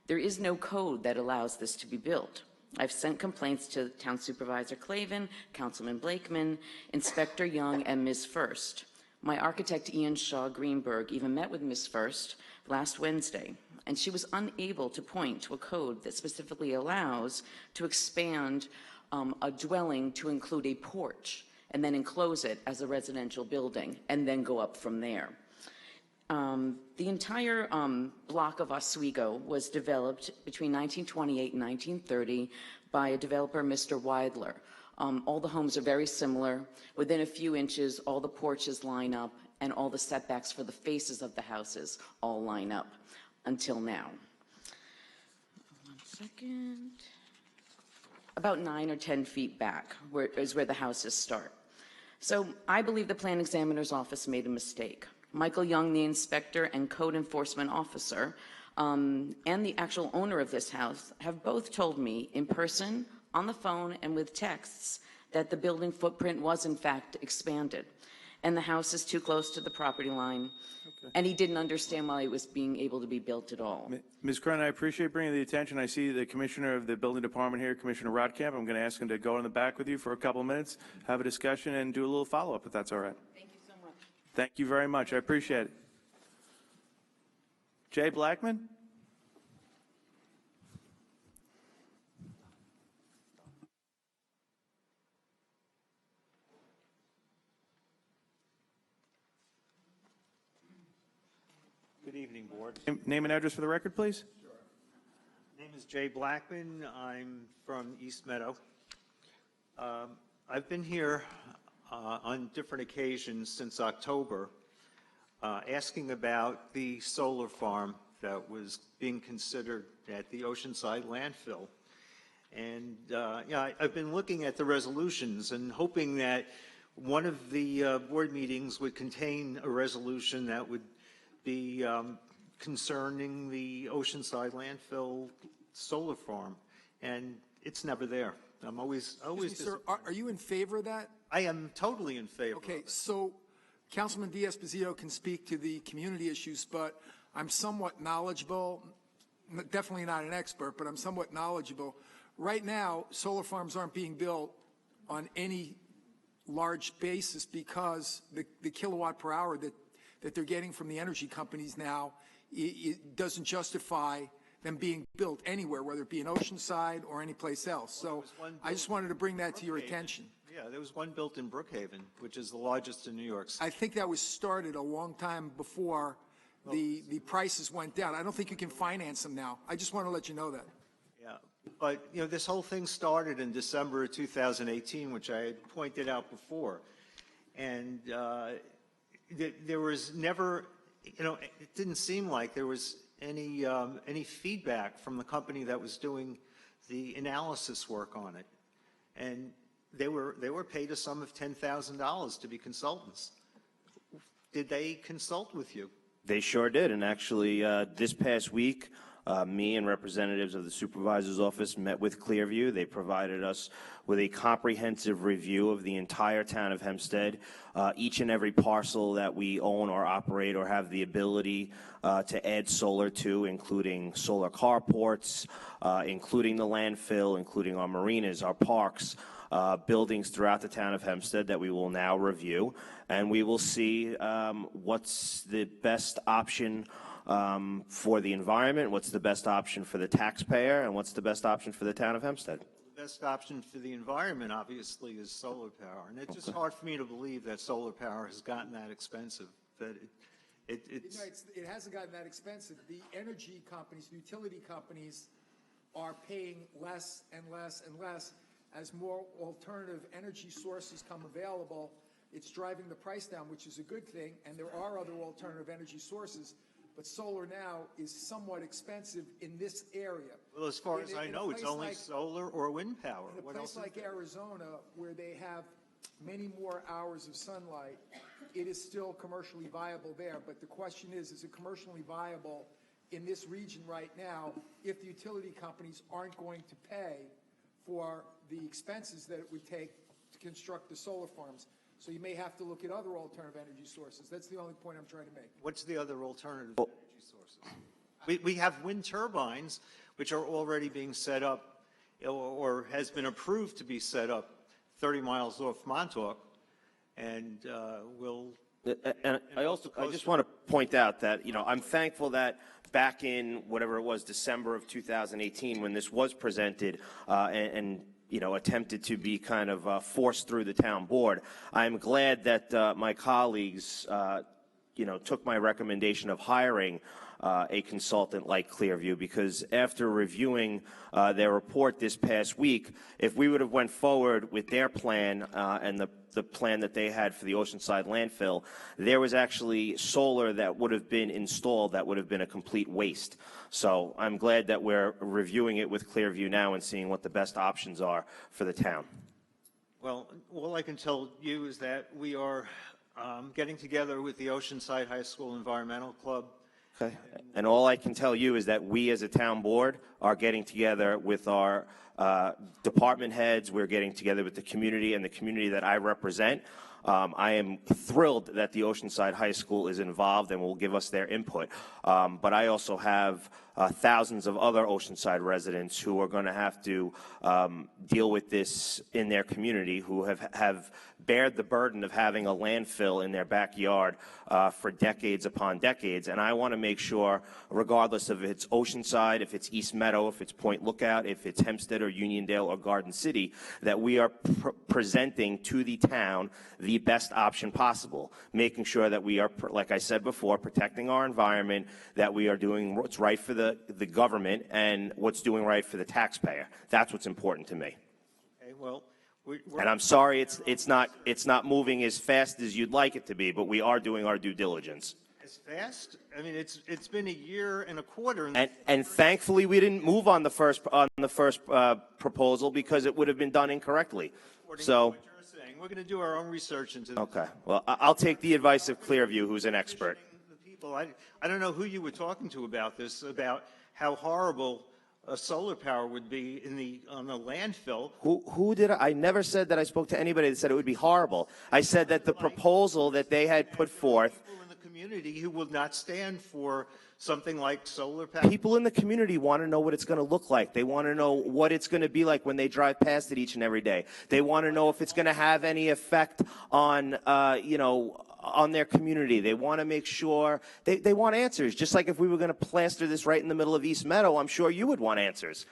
S: There is no code that allows this to be built. I've sent complaints to Town Supervisor Clavin, Councilman Blakeman, Inspector Young, and Ms. First. My architect Ian Shaw Greenberg even met with Ms. First last Wednesday, and she was unable to point to a code that specifically allows to expand a dwelling to include a porch and then enclose it as a residential building and then go up from there. The entire block of Oswego was developed between 1928 and 1930 by a developer, Mr. Weidler. All the homes are very similar. Within a few inches, all the porches line up, and all the setbacks for the faces of the houses all line up until now. 1 second. About 9 or 10 feet back is where the houses start. So I believe the plan examiner's office made a mistake. Michael Young, the inspector and code enforcement officer, and the actual owner of this house have both told me in person, on the phone, and with texts that the building footprint was in fact expanded, and the house is too close to the property line, and he didn't understand why it was being able to be built at all.
B: Ms. Cronin, I appreciate bringing the attention. I see the commissioner of the building department here, Commissioner Rodkamp. I'm going to ask him to go in the back with you for a couple of minutes, have a discussion, and do a little follow-up, if that's all right.
S: Thank you so much.
B: Thank you very much. I appreciate it. Jay Blackman?
T: Good evening, Board.
B: Name and address for the record, please.
T: Sure. My name is Jay Blackman. I'm from East Meadow. I've been here on different occasions since October asking about the solar farm that was being considered at the Oceanside landfill. And I've been looking at the resolutions and hoping that one of the board meetings would contain a resolution that would be concerning the Oceanside landfill solar farm. and it's never there. I'm always
K: Sir, are you in favor of that?
T: I am totally in favor.
K: Okay, so Councilman D'Esposito can speak to the community issues, but I'm somewhat knowledgeable, definitely not an expert, but I'm somewhat knowledgeable. Right now, solar farms aren't being built on any large basis because the kilowatt per hour that they're getting from the energy companies now, it doesn't justify them being built anywhere, whether it be in Oceanside or any place else. So I just wanted to bring that to your attention.
T: Yeah, there was one built in Brookhaven, which is the largest in New York City.
K: I think that was started a long time before the prices went down. I don't think you can finance them now. I just want to let you know that.
T: Yeah, but this whole thing started in December of 2018, which I had pointed out before, and there was never, it didn't seem like there was any feedback from the company that was doing the analysis work on it, and they were paid a sum of $10,000 to be consultants. Did they consult with you?
N: They sure did, and actually this past week, me and representatives of the supervisor's office met with Clearview. They provided us with a comprehensive review of the entire town of Hempstead, each and every parcel that we own or operate or have the ability to add solar to, including solar carports, including the landfill, including our marinas, our parks, buildings throughout the town of Hempstead that we will now review, and we will see what's the best option for the environment, what's the best option for the taxpayer, and what's the best option for the town of Hempstead.
T: The best option for the environment, obviously, is solar power, and it's just hard for me to believe that solar power has gotten that expensive. That
K: it hasn't gotten that expensive. The energy companies, the utility companies, are paying less and less and less as more alternative energy sources come available. It's driving the price down, which is a good thing, and there are other alternative energy sources. But solar now is somewhat expensive in this area.
T: Well, as far as I know, it's only solar or wind power.
K: In a place like Arizona, where they have many more hours of sunlight, it is still commercially viable there. But the question is it commercially viable in this region right now if the utility companies aren't going to pay for the expenses that it would take to construct the solar farms? So you may have to look at other alternative energy sources. That's the only point I'm trying to make.
T: What's the other alternative energy sources? We have wind turbines, which are already being set up or has been approved to be set up 30 miles off Montauk, and will...
N: And I just want to point out that, I'm thankful that back in whatever it was, December of 2018, when this was presented and attempted to be kind of forced through the town board, I'm glad that my colleagues, took my recommendation of hiring a consultant like Clearview, because after reviewing their report this past week, if we would have went forward with their plan and the plan that they had for the Oceanside landfill, there was actually solar that would have been installed that would have been a complete waste. So I'm glad that we're reviewing it with Clearview now and seeing what the best options are for the town.
T: Well, all I can tell you is that we are getting together with the Oceanside High School Environmental Club.
N: Okay. And all I can tell you is that we as a town board are getting together with our department heads. We're getting together with the community and the community that I represent. I am thrilled that the Oceanside High School is involved and will give us their input. But I also have thousands of other Oceanside residents who are going to have to deal with this in their community, who have bared the burden of having a landfill in their backyard for decades upon decades. And I want to make sure, regardless of if it's Oceanside, if it's East Meadow, if it's Point Lookout, if it's Hempstead or Uniondale or Garden City, that we are presenting to the town the best option possible, making sure that we are, like I said before, protecting our environment, that we are doing what's right for the government and what's doing right for the taxpayer. That's what's important to me.
T: Okay, well,
N: and I'm sorry it's not moving as fast as you'd like it to be, but we are doing our due diligence.
T: As fast? I mean, it's been a year and a quarter.
N: And thankfully we didn't move on the first proposal because it would have been done incorrectly. So
T: we're going to do our own research into this.
N: Okay. Well, I'll take the advice of Clearview, who's an expert.
T: The people, I don't know who you were talking to about this, about how horrible solar power would be on the landfill.
N: Who did I never said that I spoke to anybody that said it would be horrible. I said that the proposal that they had put forth.
T: People in the community who will not stand for something like solar power.
N: People in the community want to know what it's going to look like. They want to know what it's going to be like when they drive past it each and every day. They want to know if it's going to have any effect on, on their community. They want to make sure, they want answers. Just like if we were going to plaster this right in the middle of East Meadow, I'm sure you would want answers.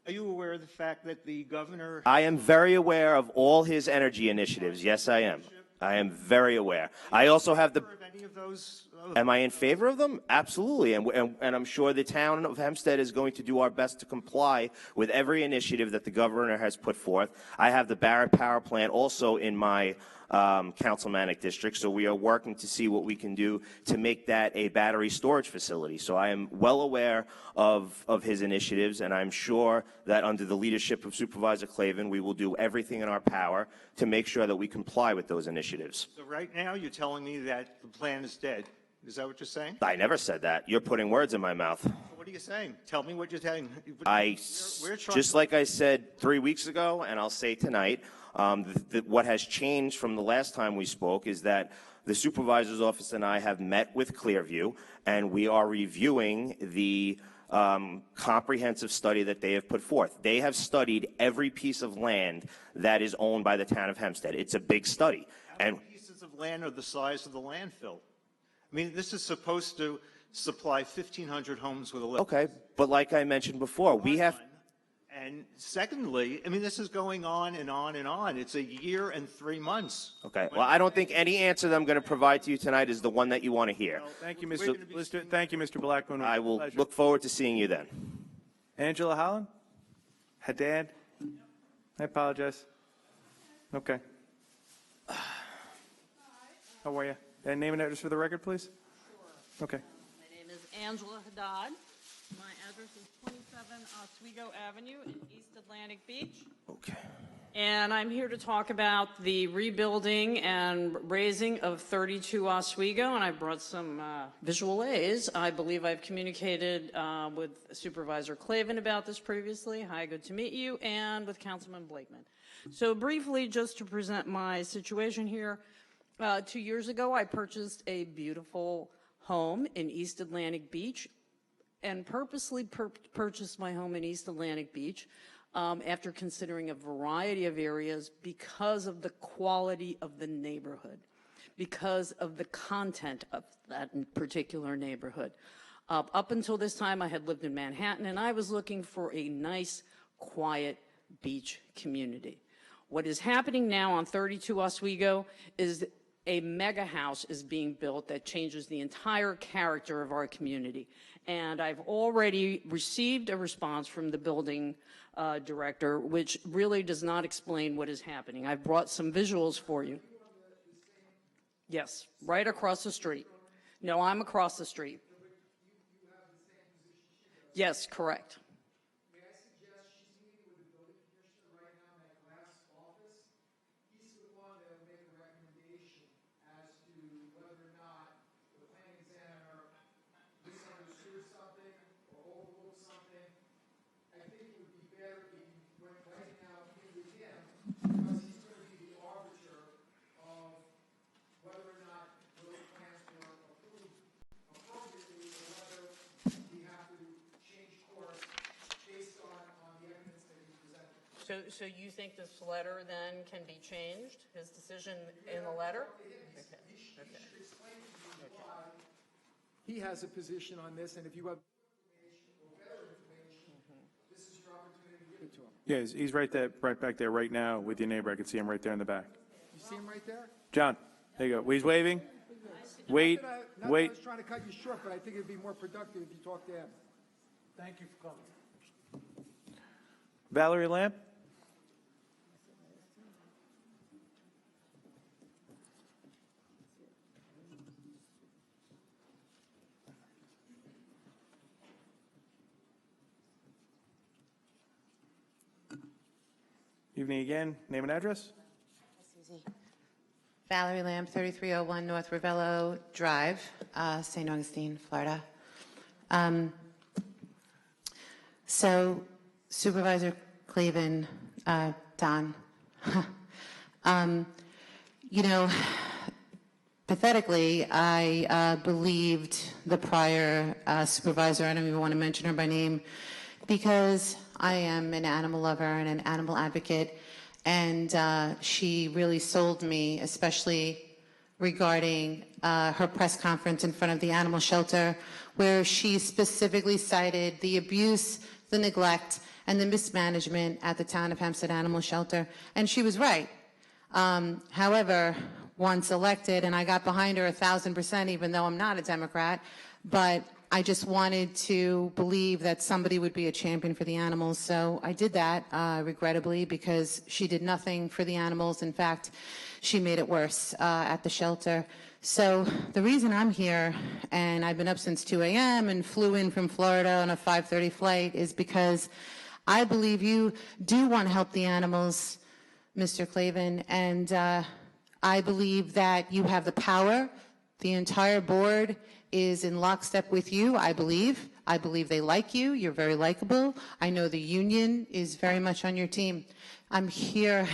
T: Are you aware of the fact that the governor...
N: I am very aware of all his energy initiatives. Yes, I am. I am very aware. I also have the...
T: Any of those...
N: Am I in favor of them? Absolutely. And I'm sure the town of Hempstead is going to do our best to comply with every initiative that the governor has put forth. I have the Barrett Power Plant also in my councilmanic district, so we are working to see what we can do to make that a battery storage facility. So I am well aware of his initiatives, and I'm sure that under the leadership of Supervisor Clavin, we will do everything in our power to make sure that we comply with those initiatives.
T: So right now, you're telling me that the plan is dead. Is that what you're saying?
N: I never said that. You're putting words in my mouth.
T: What are you saying? Tell me what you're saying.
N: Just like I said 3 weeks ago, and I'll say tonight, what has changed from the last time we spoke is that the supervisor's office and I have met with Clearview, and we are reviewing the comprehensive study that they have put forth. They have studied every piece of land that is owned by the town of Hempstead. It's a big study.
T: How many pieces of land are the size of the landfill? I mean, this is supposed to supply 1,500 homes with electricity.
N: Okay, but like I mentioned before, we have...
T: And secondly, I mean, this is going on and on and on. It's a year and 3 months.
N: Okay, well, I don't think any answer that I'm going to provide to you tonight is the one that you want to hear.
B: Thank you, Mr. Blackman.
N: I will look forward to seeing you then.
B: Angela Holland? Haddad? I apologize. Okay. How are you? And name and address for the record, please? Sure. Okay.
U: My name is Angela Haddad. My address is 27 Oswego Avenue in East Atlantic Beach.
N: Okay.
U: And I'm here to talk about the rebuilding and raising of 32 Oswego, and I brought some visual aids. I believe I've communicated with Supervisor Clavin about this previously. Hi, good to meet you, and with Councilman Blakeman. So briefly, just to present my situation here, 2 years ago, I purchased a beautiful home in East Atlantic Beach, and purposely purchased my home in East Atlantic Beach after considering a variety of areas because of the quality of the neighborhood, because of the content of that particular neighborhood. Up until this time, I had lived in Manhattan, and I was looking for a nice, quiet beach community. What is happening now on 32 Oswego is a mega house is being built that changes the entire character of our community. And I've already received a response from the building director, which really does not explain what is happening. I've brought some visuals for you. Yes, right across the street. No, I'm across the street. Yes, correct. So you think this letter then can be changed, his decision in the letter? Okay.
K: He has a position on this, and if you have information or better information, this is your opportunity to give it to him.
B: Yeah, he's right back there right now with your neighbor. I can see him right there in the back.
K: You see him right there?
B: John, there you go. He's waving. Wait,
K: Not
B: wait.
K: that I was trying to cut you short, but I think it'd be more productive if you talked to him. Thank you for coming.
B: Valerie Lamb? Evening again. Name and address?
L: Valerie Lamb, 3301 North Ravello Drive, St. Augustine, Florida. So Supervisor Clavin, Don, you know, pathetically, I believed the prior supervisor, I don't even want to mention her by name, because I am an animal lover and an animal advocate, and she really sold me, especially regarding her press conference in front of the animal shelter, where she specifically cited the abuse, the neglect, and the mismanagement at the Town of Hempstead Animal Shelter, and she was right. However, once elected, and I got behind her 1,000%, even though I'm not a Democrat, but I just wanted to believe that somebody would be a champion for the animals. So I did that, regrettably, because she did nothing for the animals. In fact, she made it worse at the shelter. So the reason I'm here, and I've been up since 2 a.m. and flew in from Florida on a 5:30 flight, is because I believe you do want to help the animals, Mr. Clavin, and I believe that you have the power. The entire board is in lockstep with you, I believe. I believe they like you. You're very likable. I know the union is very much on your team. I'm here.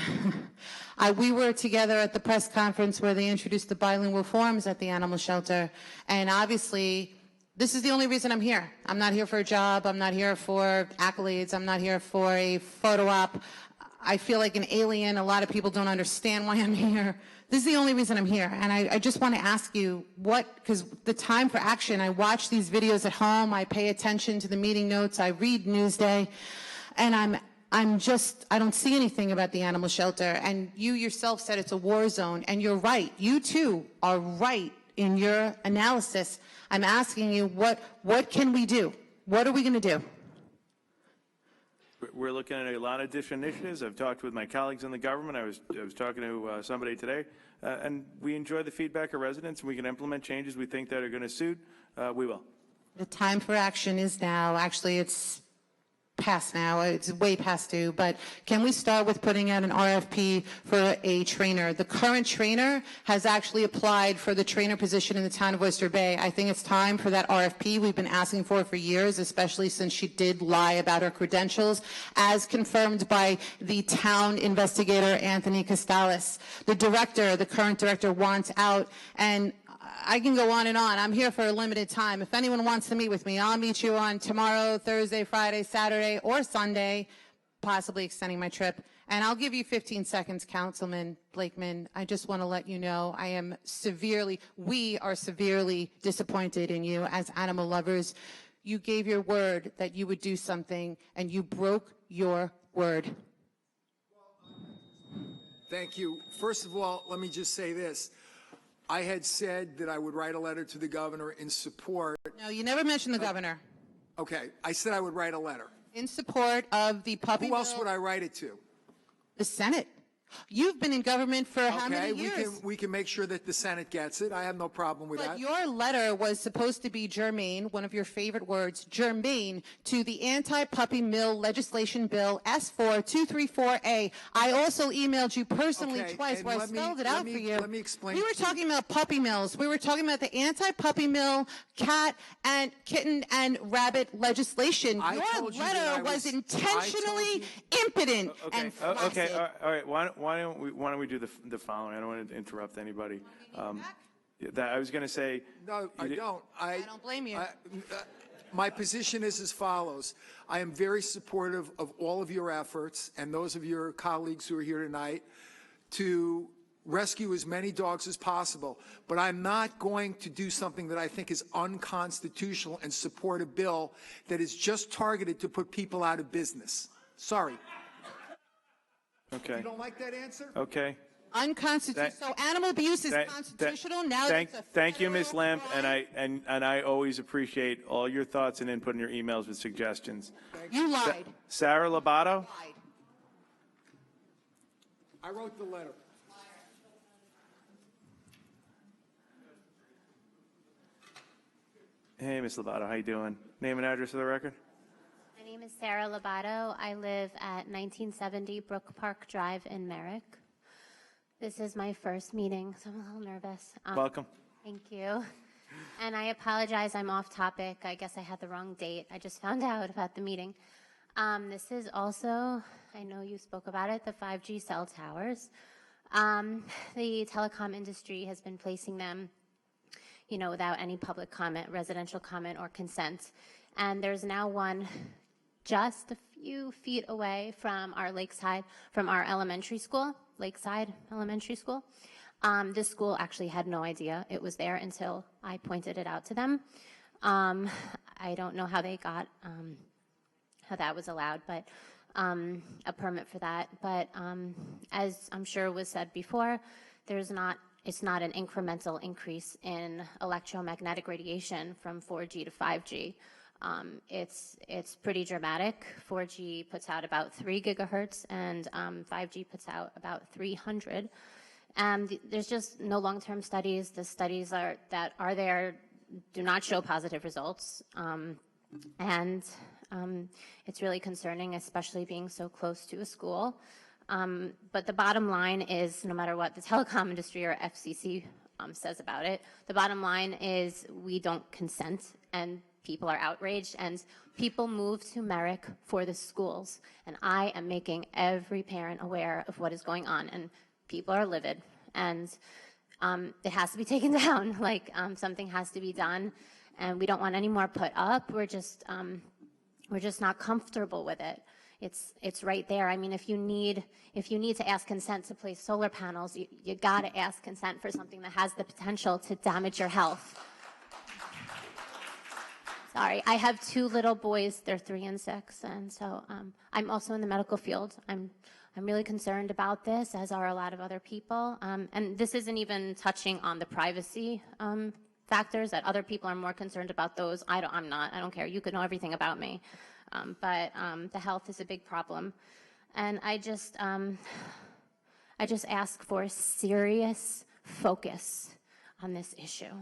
L: We were together at the press conference where they introduced the bilingual forms at the animal shelter, and obviously this is the only reason I'm here. I'm not here for a job. I'm not here for accolades. I'm not here for a photo op. I feel like an alien. A lot of people don't understand why I'm here. This is the only reason I'm here. And I just want to ask you because the time for action, I watch these videos at home. I pay attention to the meeting notes. I read Newsday. And I don't see anything about the animal shelter. And you yourself said it's a war zone. And you're right. You too are right in your analysis. I'm asking you, what can we do? What are we going to do?
B: We're looking at a lot of different initiatives. I've talked with my colleagues in the government. I was talking to somebody today, and we enjoy the feedback of residents, and we can implement changes we think that are going to suit. We will.
L: The time for action is now. Actually, it's past now. It's way past due. But can we start with putting out an RFP for a trainer? The current trainer has actually applied for the trainer position in the town of Oyster Bay. I think it's time for that RFP. We've been asking for it for years, especially since she did lie about her credentials, as confirmed by the town investigator, Anthony Costales. The current director wants out, and I can go on and on. I'm here for a limited time. If anyone wants to meet with me, I'll meet you on tomorrow, Thursday, Friday, Saturday, or Sunday, possibly extending my trip. And I'll give you 15 seconds, Councilman Blakeman. I just want to let you know we are severely disappointed in you as animal lovers. You gave your word that you would do something, and you broke your word.
K: Thank you. First of all, let me just say this. I had said that I would write a letter to the governor in support.
L: No, you never mentioned the governor.
K: Okay, I said I would write a letter.
L: In support of the puppy
K: Who else
L: mill.
K: would I write it to?
L: The Senate. You've been in government for how many years?
K: We can make sure that the Senate gets it. I have no problem with that.
L: But your letter was supposed to be germane, one of your favorite words, germane, to the anti-puppy mill legislation bill S4234A. I also emailed you personally twice where I spelled it out for you.
K: Let me explain.
L: We were talking about puppy mills. We were talking about the anti-puppy mill, cat and kitten and rabbit legislation. Your letter was intentionally impotent and flaccid.
B: Okay, all right. Why don't we do the following? I don't want to interrupt anybody. I was going to say.
K: No, I don't.
L: I don't blame you.
K: My position is as follows. I am very supportive of all of your efforts and those of your colleagues who are here tonight to rescue as many dogs as possible. But I'm not going to do something that I think is unconstitutional and support a bill that is just targeted to put people out of business. Sorry.
B: Okay.
K: You don't like that answer?
B: Okay.
L: Unconstitutional. So animal abuse is constitutional. Now
B: thank you, Ms. Lamp, and I always appreciate all your thoughts and input in your emails with suggestions.
L: You lied.
B: Sarah Lobato.
K: I wrote the letter.
B: Hey, Ms. Lobato, how you doing? Name and address for the record.
E: My name is Sarah Lobato. I live at 1970 Brook Park Drive in Merrick. This is my first meeting, so I'm a little nervous.
B: Welcome.
E: Thank you. And I apologize, I'm off topic. I guess I had the wrong date. I just found out about the meeting. This is also, I know you spoke about it, the 5G cell towers. The telecom industry has been placing them, you know, without any public comment, residential comment, or consent. And there's now one just a few feet away from our Lakeside, from our elementary school, Lakeside Elementary School. This school actually had no idea it was there until I pointed it out to them. I don't know how they got, how that was allowed, but a permit for that. But as I'm sure was said before, it's not an incremental increase in electromagnetic radiation from 4G to 5G. It's pretty dramatic. 4G puts out about 3 gigahertz, and 5G puts out about 300. And there's just no long-term studies. The studies that are there do not show positive results. And it's really concerning, especially being so close to a school. But the bottom line is, no matter what the telecom industry or FCC says about it, the bottom line is we don't consent, and people are outraged, and people move to Merrick for the schools. And I am making every parent aware of what is going on, and people are livid, and it has to be taken down. Like, something has to be done, and we don't want any more put up. We're just not comfortable with it. It's right there. I mean, if you need to ask consent to place solar panels, you got to ask consent for something that has the potential to damage your health. Sorry, I have 2 little boys. They're 3 and 6, and so I'm also in the medical field. I'm really concerned about this, as are a lot of other people. And this isn't even touching on the privacy factors, that other people are more concerned about those. I'm not. I don't care. You could know everything about me. But the health is a big problem. And I just ask for serious focus on this issue.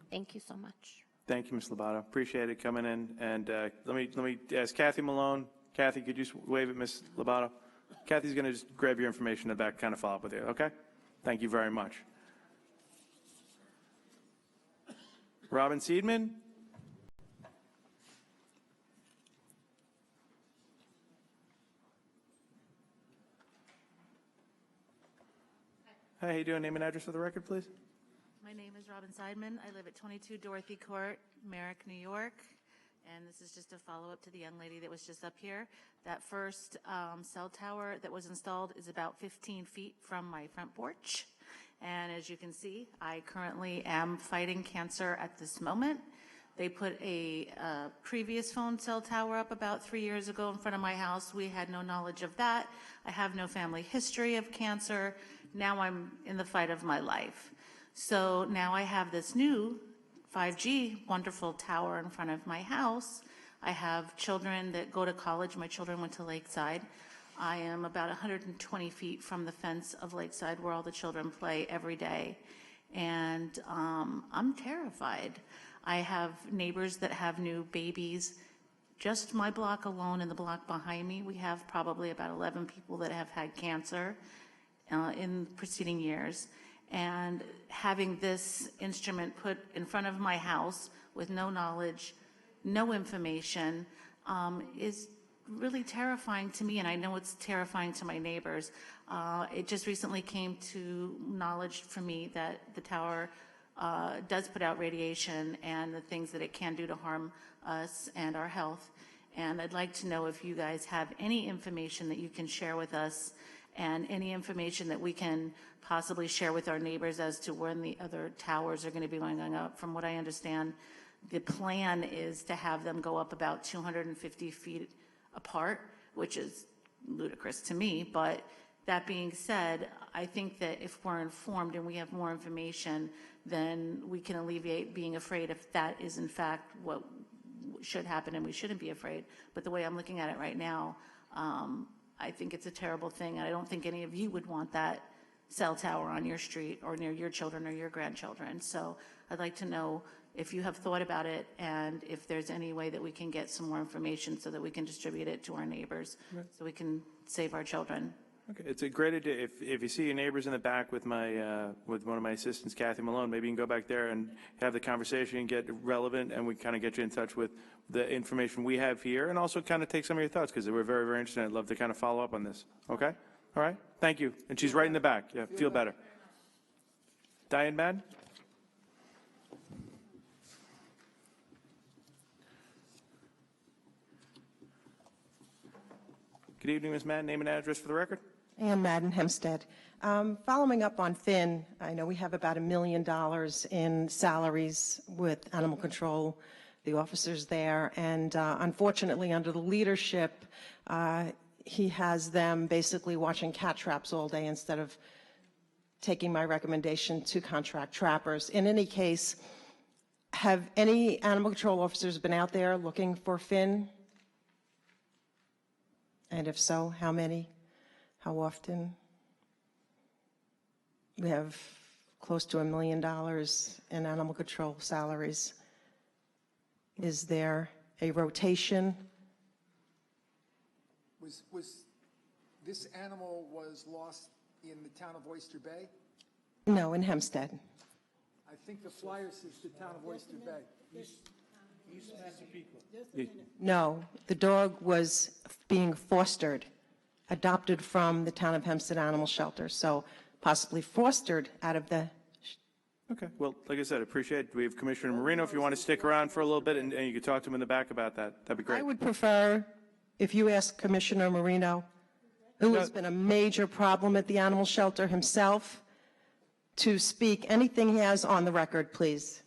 E: Thank you so much.
B: Thank you, Ms. Lobato. Appreciate it coming in. And let me ask Kathy Malone. Kathy, could you wave at Ms. Lobato? Kathy's going to just grab your information in the back, kind of follow up with you, okay? Thank you very much. Robin Seidman. Hi, how you doing? Name and address for the record, please.
J: My name is Robin Seidman. I live at 22 Dorothy Court, Merrick, New York. And this is just a follow-up to the young lady that was just up here. That first cell tower that was installed is about 15 feet from my front porch. And as you can see, I currently am fighting cancer at this moment. They put a previous phone cell tower up about 3 years ago in front of my house. We had no knowledge of that. I have no family history of cancer. Now I'm in the fight of my life. So now I have this new 5G wonderful tower in front of my house. I have children that go to college. My children went to Lakeside. I am about 120 feet from the fence of Lakeside where all the children play every day. And I'm terrified. I have neighbors that have new babies. Just my block alone and the block behind me, we have probably about 11 people that have had cancer in preceding years. And having this instrument put in front of my house with no knowledge, no information, is really terrifying to me, and I know it's terrifying to my neighbors. It just recently came to knowledge for me that the tower does put out radiation and the things that it can do to harm us and our health. And I'd like to know if you guys have any information that you can share with us, and any information that we can possibly share with our neighbors as to when the other towers are going to be going up. From what I understand, the plan is to have them go up about 250 feet apart, which is ludicrous to me. But that being said, I think that if we're informed and we have more information, then we can alleviate being afraid if that is in fact what should happen, and we shouldn't be afraid. But the way I'm looking at it right now, I think it's a terrible thing, and I don't think any of you would want that cell tower on your street or near your children or your grandchildren. So I'd like to know if you have thought about it, and if there's any way that we can get some more information so that we can distribute it to our neighbors, so we can save our children.
B: Okay, it's a great idea. If you see your neighbors in the back with with one of my assistants, Kathy Malone, maybe you can go back there and have the conversation and get relevant, and we kind of get you in touch with the information we have here, and also kind of take some of your thoughts, because we're very, very interested. I'd love to kind of follow up on this. Okay? All right? Thank you. And she's right in the back. Yeah, feel better. Diane Madden? Good evening, Ms. Madden. Name and address for the record.
M: Ann Madden, Hempstead. Following up on Finn, I know we have about $1 million in salaries with animal control, the officers there, and unfortunately, under the leadership, he has them basically watching cat traps all day instead of taking my recommendation to contract trappers. In any case, have any animal control officers been out there looking for Finn? And if so, how many? How often? We have close to $1 million in animal control salaries. Is there a rotation?
K: Was this animal was lost in the town of Oyster Bay?
M: No, in Hempstead.
K: I think the flyer says the town of Oyster Bay.
M: No, the dog was being fostered, adopted from the town of Hempstead Animal Shelter, so possibly fostered out of the...
B: Okay. Well, like I said, I appreciate it. We have Commissioner Marino. If you want to stick around for a little bit and you can talk to him in the back about that, that'd be great.
M: I would prefer if you ask Commissioner Marino, who has been a major problem at the animal shelter himself, to speak anything he has on the record, please.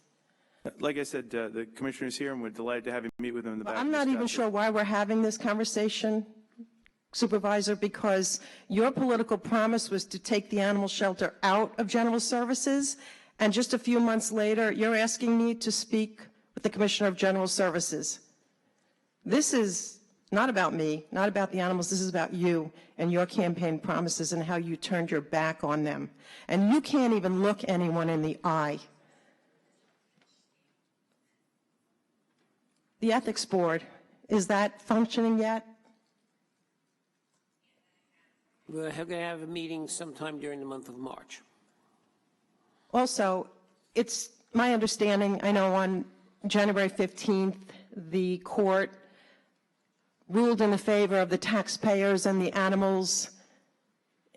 B: Like I said, the commissioner's here, and we're delighted to have you meet with him in the back.
M: I'm not even sure why we're having this conversation, Supervisor, because your political promise was to take the animal shelter out of general services, and just a few months later, you're asking me to speak with the Commissioner of General Services. This is not about me, not about the animals. This is about you and your campaign promises and how you turned your back on them. And you can't even look anyone in the eye. The Ethics Board, is that functioning yet?
G: We're going to have a meeting sometime during the month of March.
M: Also, it's my understanding, I know on January 15th, the court ruled in the favor of the taxpayers and the animals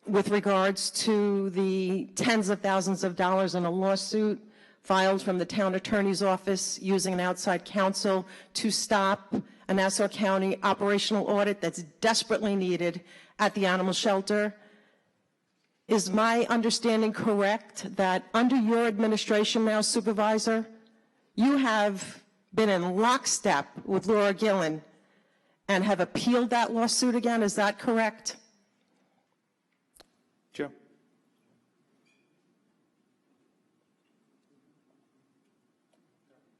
M: with regards to the tens of thousands of dollars in a lawsuit filed from the town attorney's office using an outside counsel to stop a Nassau County operational audit that's desperately needed at the animal shelter. Is my understanding correct that under your administration now, Supervisor, you have been in lockstep with Laura Gillen and have appealed that lawsuit again? Is that correct?
B: Joe.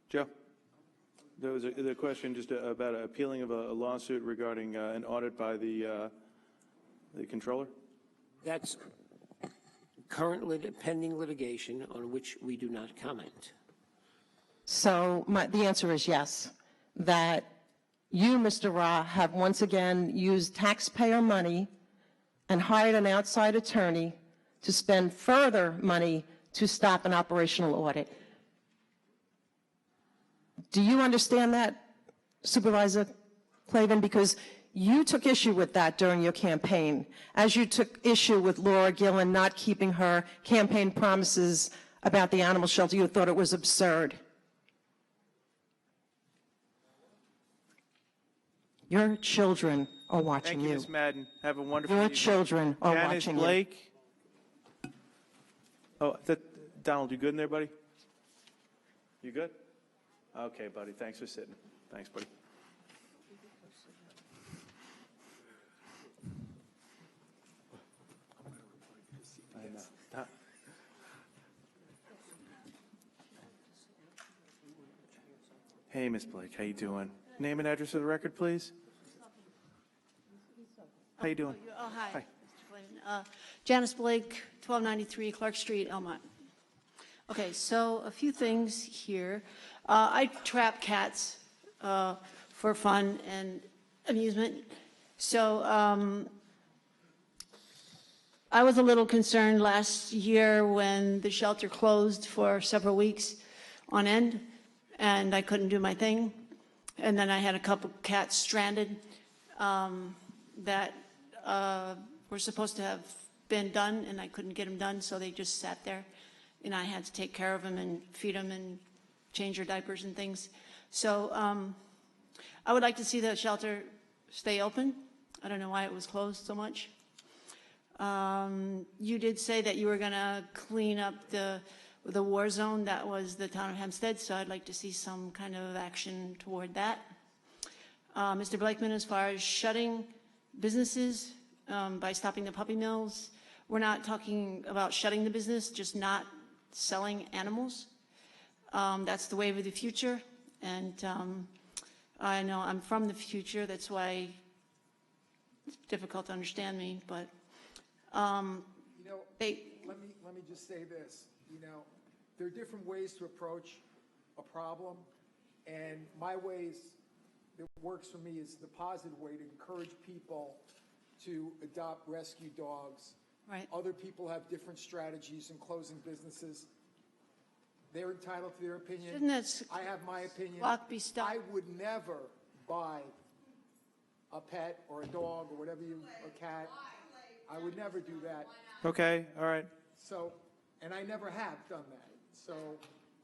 B: Joe, there was a question just about appealing of a lawsuit regarding an audit by the controller.
G: That's current pending litigation on which we do not comment.
M: So the answer is yes, that you, Mr. Ra, have once again used taxpayer money and hired an outside attorney to spend further money to stop an operational audit. Do you understand that, Supervisor Clavin? Because you took issue with that during your campaign, as you took issue with Laura Gillen not keeping her campaign promises about the animal shelter. You thought it was absurd. Your children are watching you.
B: Thank you, Ms. Madden. Have a wonderful
M: Your
B: evening.
M: children are
B: Janice
M: watching
B: Blake. Oh, Donald, you good in there, buddy? You good? Okay, buddy. Thanks for sitting. Thanks, buddy. I know. Hey, Miss Blake, how you doing? Name and address of the record, please. How you doing?
V: Oh, hi. Mr. Clayton. Janice Blake, 1293 Clark Street, Elmont. Okay, so a few things here. I trap cats for fun and amusement. So I was a little concerned last year when the shelter closed for several weeks on end, and I couldn't do my thing. And then I had a couple cats stranded that were supposed to have been done, and I couldn't get them done, so they just sat there. And I had to take care of them and feed them and change their diapers and things. So I would like to see the shelter stay open. I don't know why it was closed so much. You did say that you were going to clean up the war zone that was the town of Hempstead, so I'd like to see some kind of action toward that. Mr. Blakeman, as far as shutting businesses by stopping the puppy mills, we're not talking about shutting the business, just not selling animals. That's the wave of the future, and I know I'm from the future, that's why it's difficult to understand me, but
K: let me just say this. There are different ways to approach a problem, and my ways that works for me is the positive way to encourage people to adopt rescue dogs.
V: Right.
K: Other people have different strategies in closing businesses. They're entitled to their opinion.
V: Shouldn't that
K: I have my opinion.
V: clock be stopped?
K: I would never buy a pet or a dog or whatever a cat. I would never do that.
B: Okay, all right.
K: So, and I never have done that. So,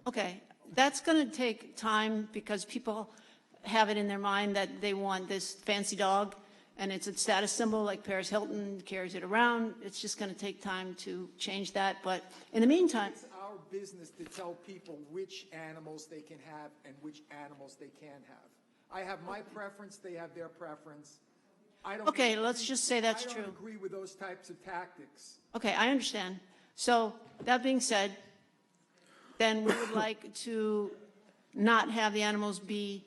V: okay, that's going to take time because people have it in their mind that they want this fancy dog, and it's a status symbol like Paris Hilton carries it around. It's just going to take time to change that, but in the meantime,
K: it's our business to tell people which animals they can have and which animals they can't have. I have my preference, they have their preference.
V: Okay, let's just say that's
K: I
V: true.
K: don't agree with those types of tactics.
V: Okay, I understand. So that being said, then we would like to not have the animals be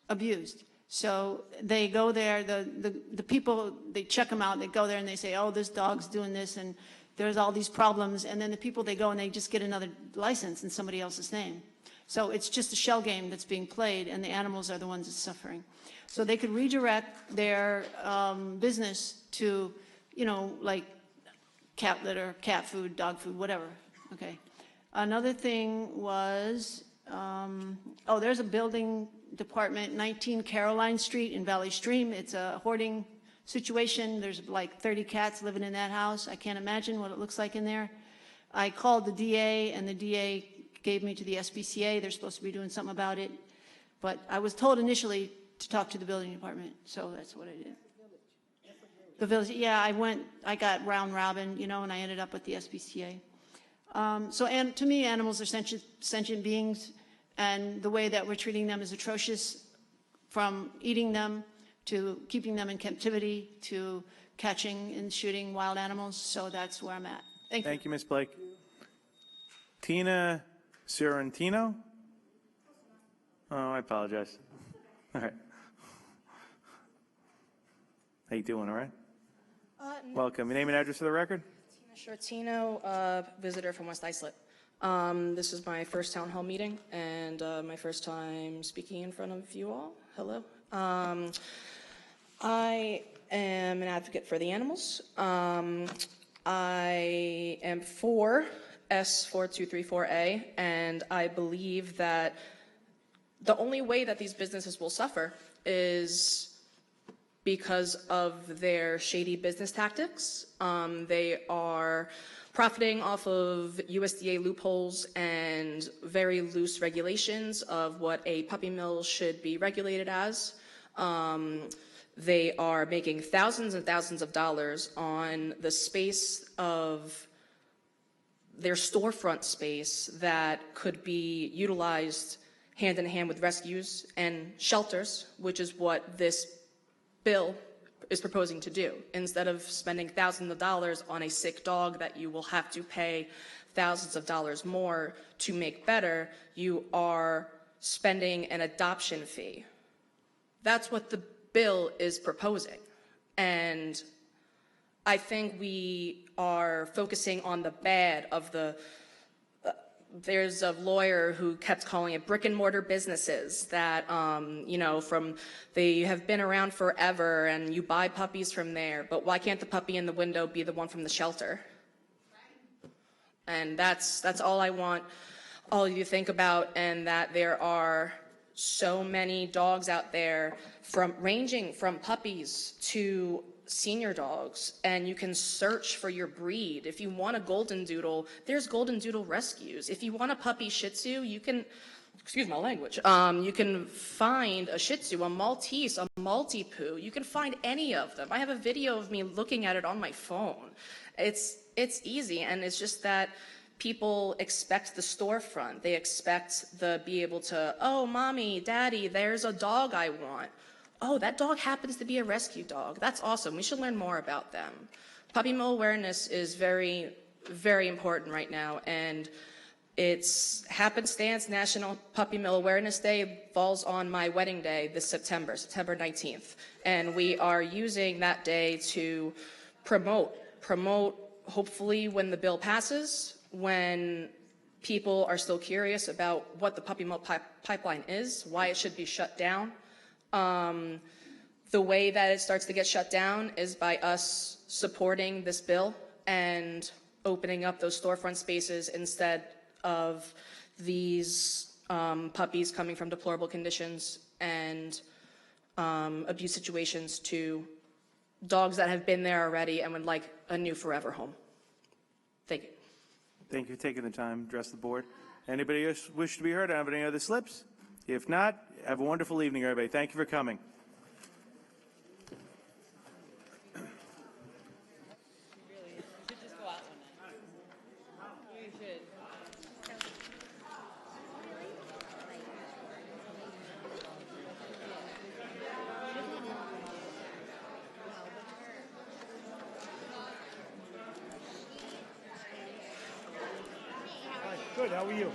V: abused. So they go there, the people, they check them out, they go there and they say, oh, this dog's doing this and there's all these problems. And then the people, they go and they just get another license in somebody else's name. So it's just a shell game that's being played and the animals are the ones that's suffering. So they could redirect their business to, like cat litter, cat food, dog food, whatever. Okay. Another thing was, there's a building department, 19 Caroline Street in Valley Stream. It's a hoarding situation. There's like 30 cats living in that house. I can't imagine what it looks like in there. I called the DA, and the DA gave me to the SPCA. They're supposed to be doing something about it. But I was told initially to talk to the building department, so that's what I did. The village, yeah, I got round robin, and I ended up at the SPCA. And to me, animals are sentient beings, and the way that we're treating them is atrocious, from eating them to keeping them in captivity to catching and shooting wild animals. So that's where I'm at. Thank you.
B: Thank you, Ms. Blake. Tina Sorrentino? Oh, I apologize. All right. How you doing, all right? Welcome. Your name and address for the record?
C: Tina Shortino, visitor from West Islip. This is my first town hall meeting and my first time speaking in front of you all. Hello. I am an advocate for the animals. I am for S4234A, and I believe that the only way that these businesses will suffer is because of their shady business tactics. They are profiting off of USDA loopholes and very loose regulations of what a puppy mill should be regulated as. They are making thousands and thousands of dollars on the space of their storefront space that could be utilized hand in hand with rescues and shelters, which is what this bill is proposing to do. Instead of spending thousands of dollars on a sick dog that you will have to pay thousands of dollars more to make better, you are spending an adoption fee. That's what the bill is proposing. And I think we are focusing on the bad of the there's a lawyer who kept calling it brick and mortar businesses that, they have been around forever and you buy puppies from there, but why can't the puppy in the window be the one from the shelter? And that's all I want all of you to think about, and that there are so many dogs out there ranging from puppies to senior dogs, and you can search for your breed. If you want a golden doodle, there's golden doodle rescues. If you want a puppy shih tzu, you can, excuse my language, you can find a shih tzu, a Maltese, a Maltipoo. You can find any of them. I have a video of me looking at it on my phone. It's easy, and it's just that people expect the storefront. They expect be able to, oh, mommy, daddy, there's a dog I want. Oh, that dog happens to be a rescue dog. That's awesome. We should learn more about them. Puppy mill awareness is very, very important right now, and it's happenstance. National Puppy Mill Awareness Day falls on my wedding day this September 19th, and we are using that day to promote, hopefully when the bill passes, when people are still curious about what the puppy mill pipeline is, why it should be shut down. The way that it starts to get shut down is by us supporting this bill and opening up those storefront spaces instead of these puppies coming from deplorable conditions and abuse situations to dogs that have been there already and would like a new forever home. Thank you.
B: Thank you for taking the time to address the board. Anybody else wish to be heard? Have any other slips? If not, have a wonderful evening, everybody. Thank you for coming.
A: Good, how are you?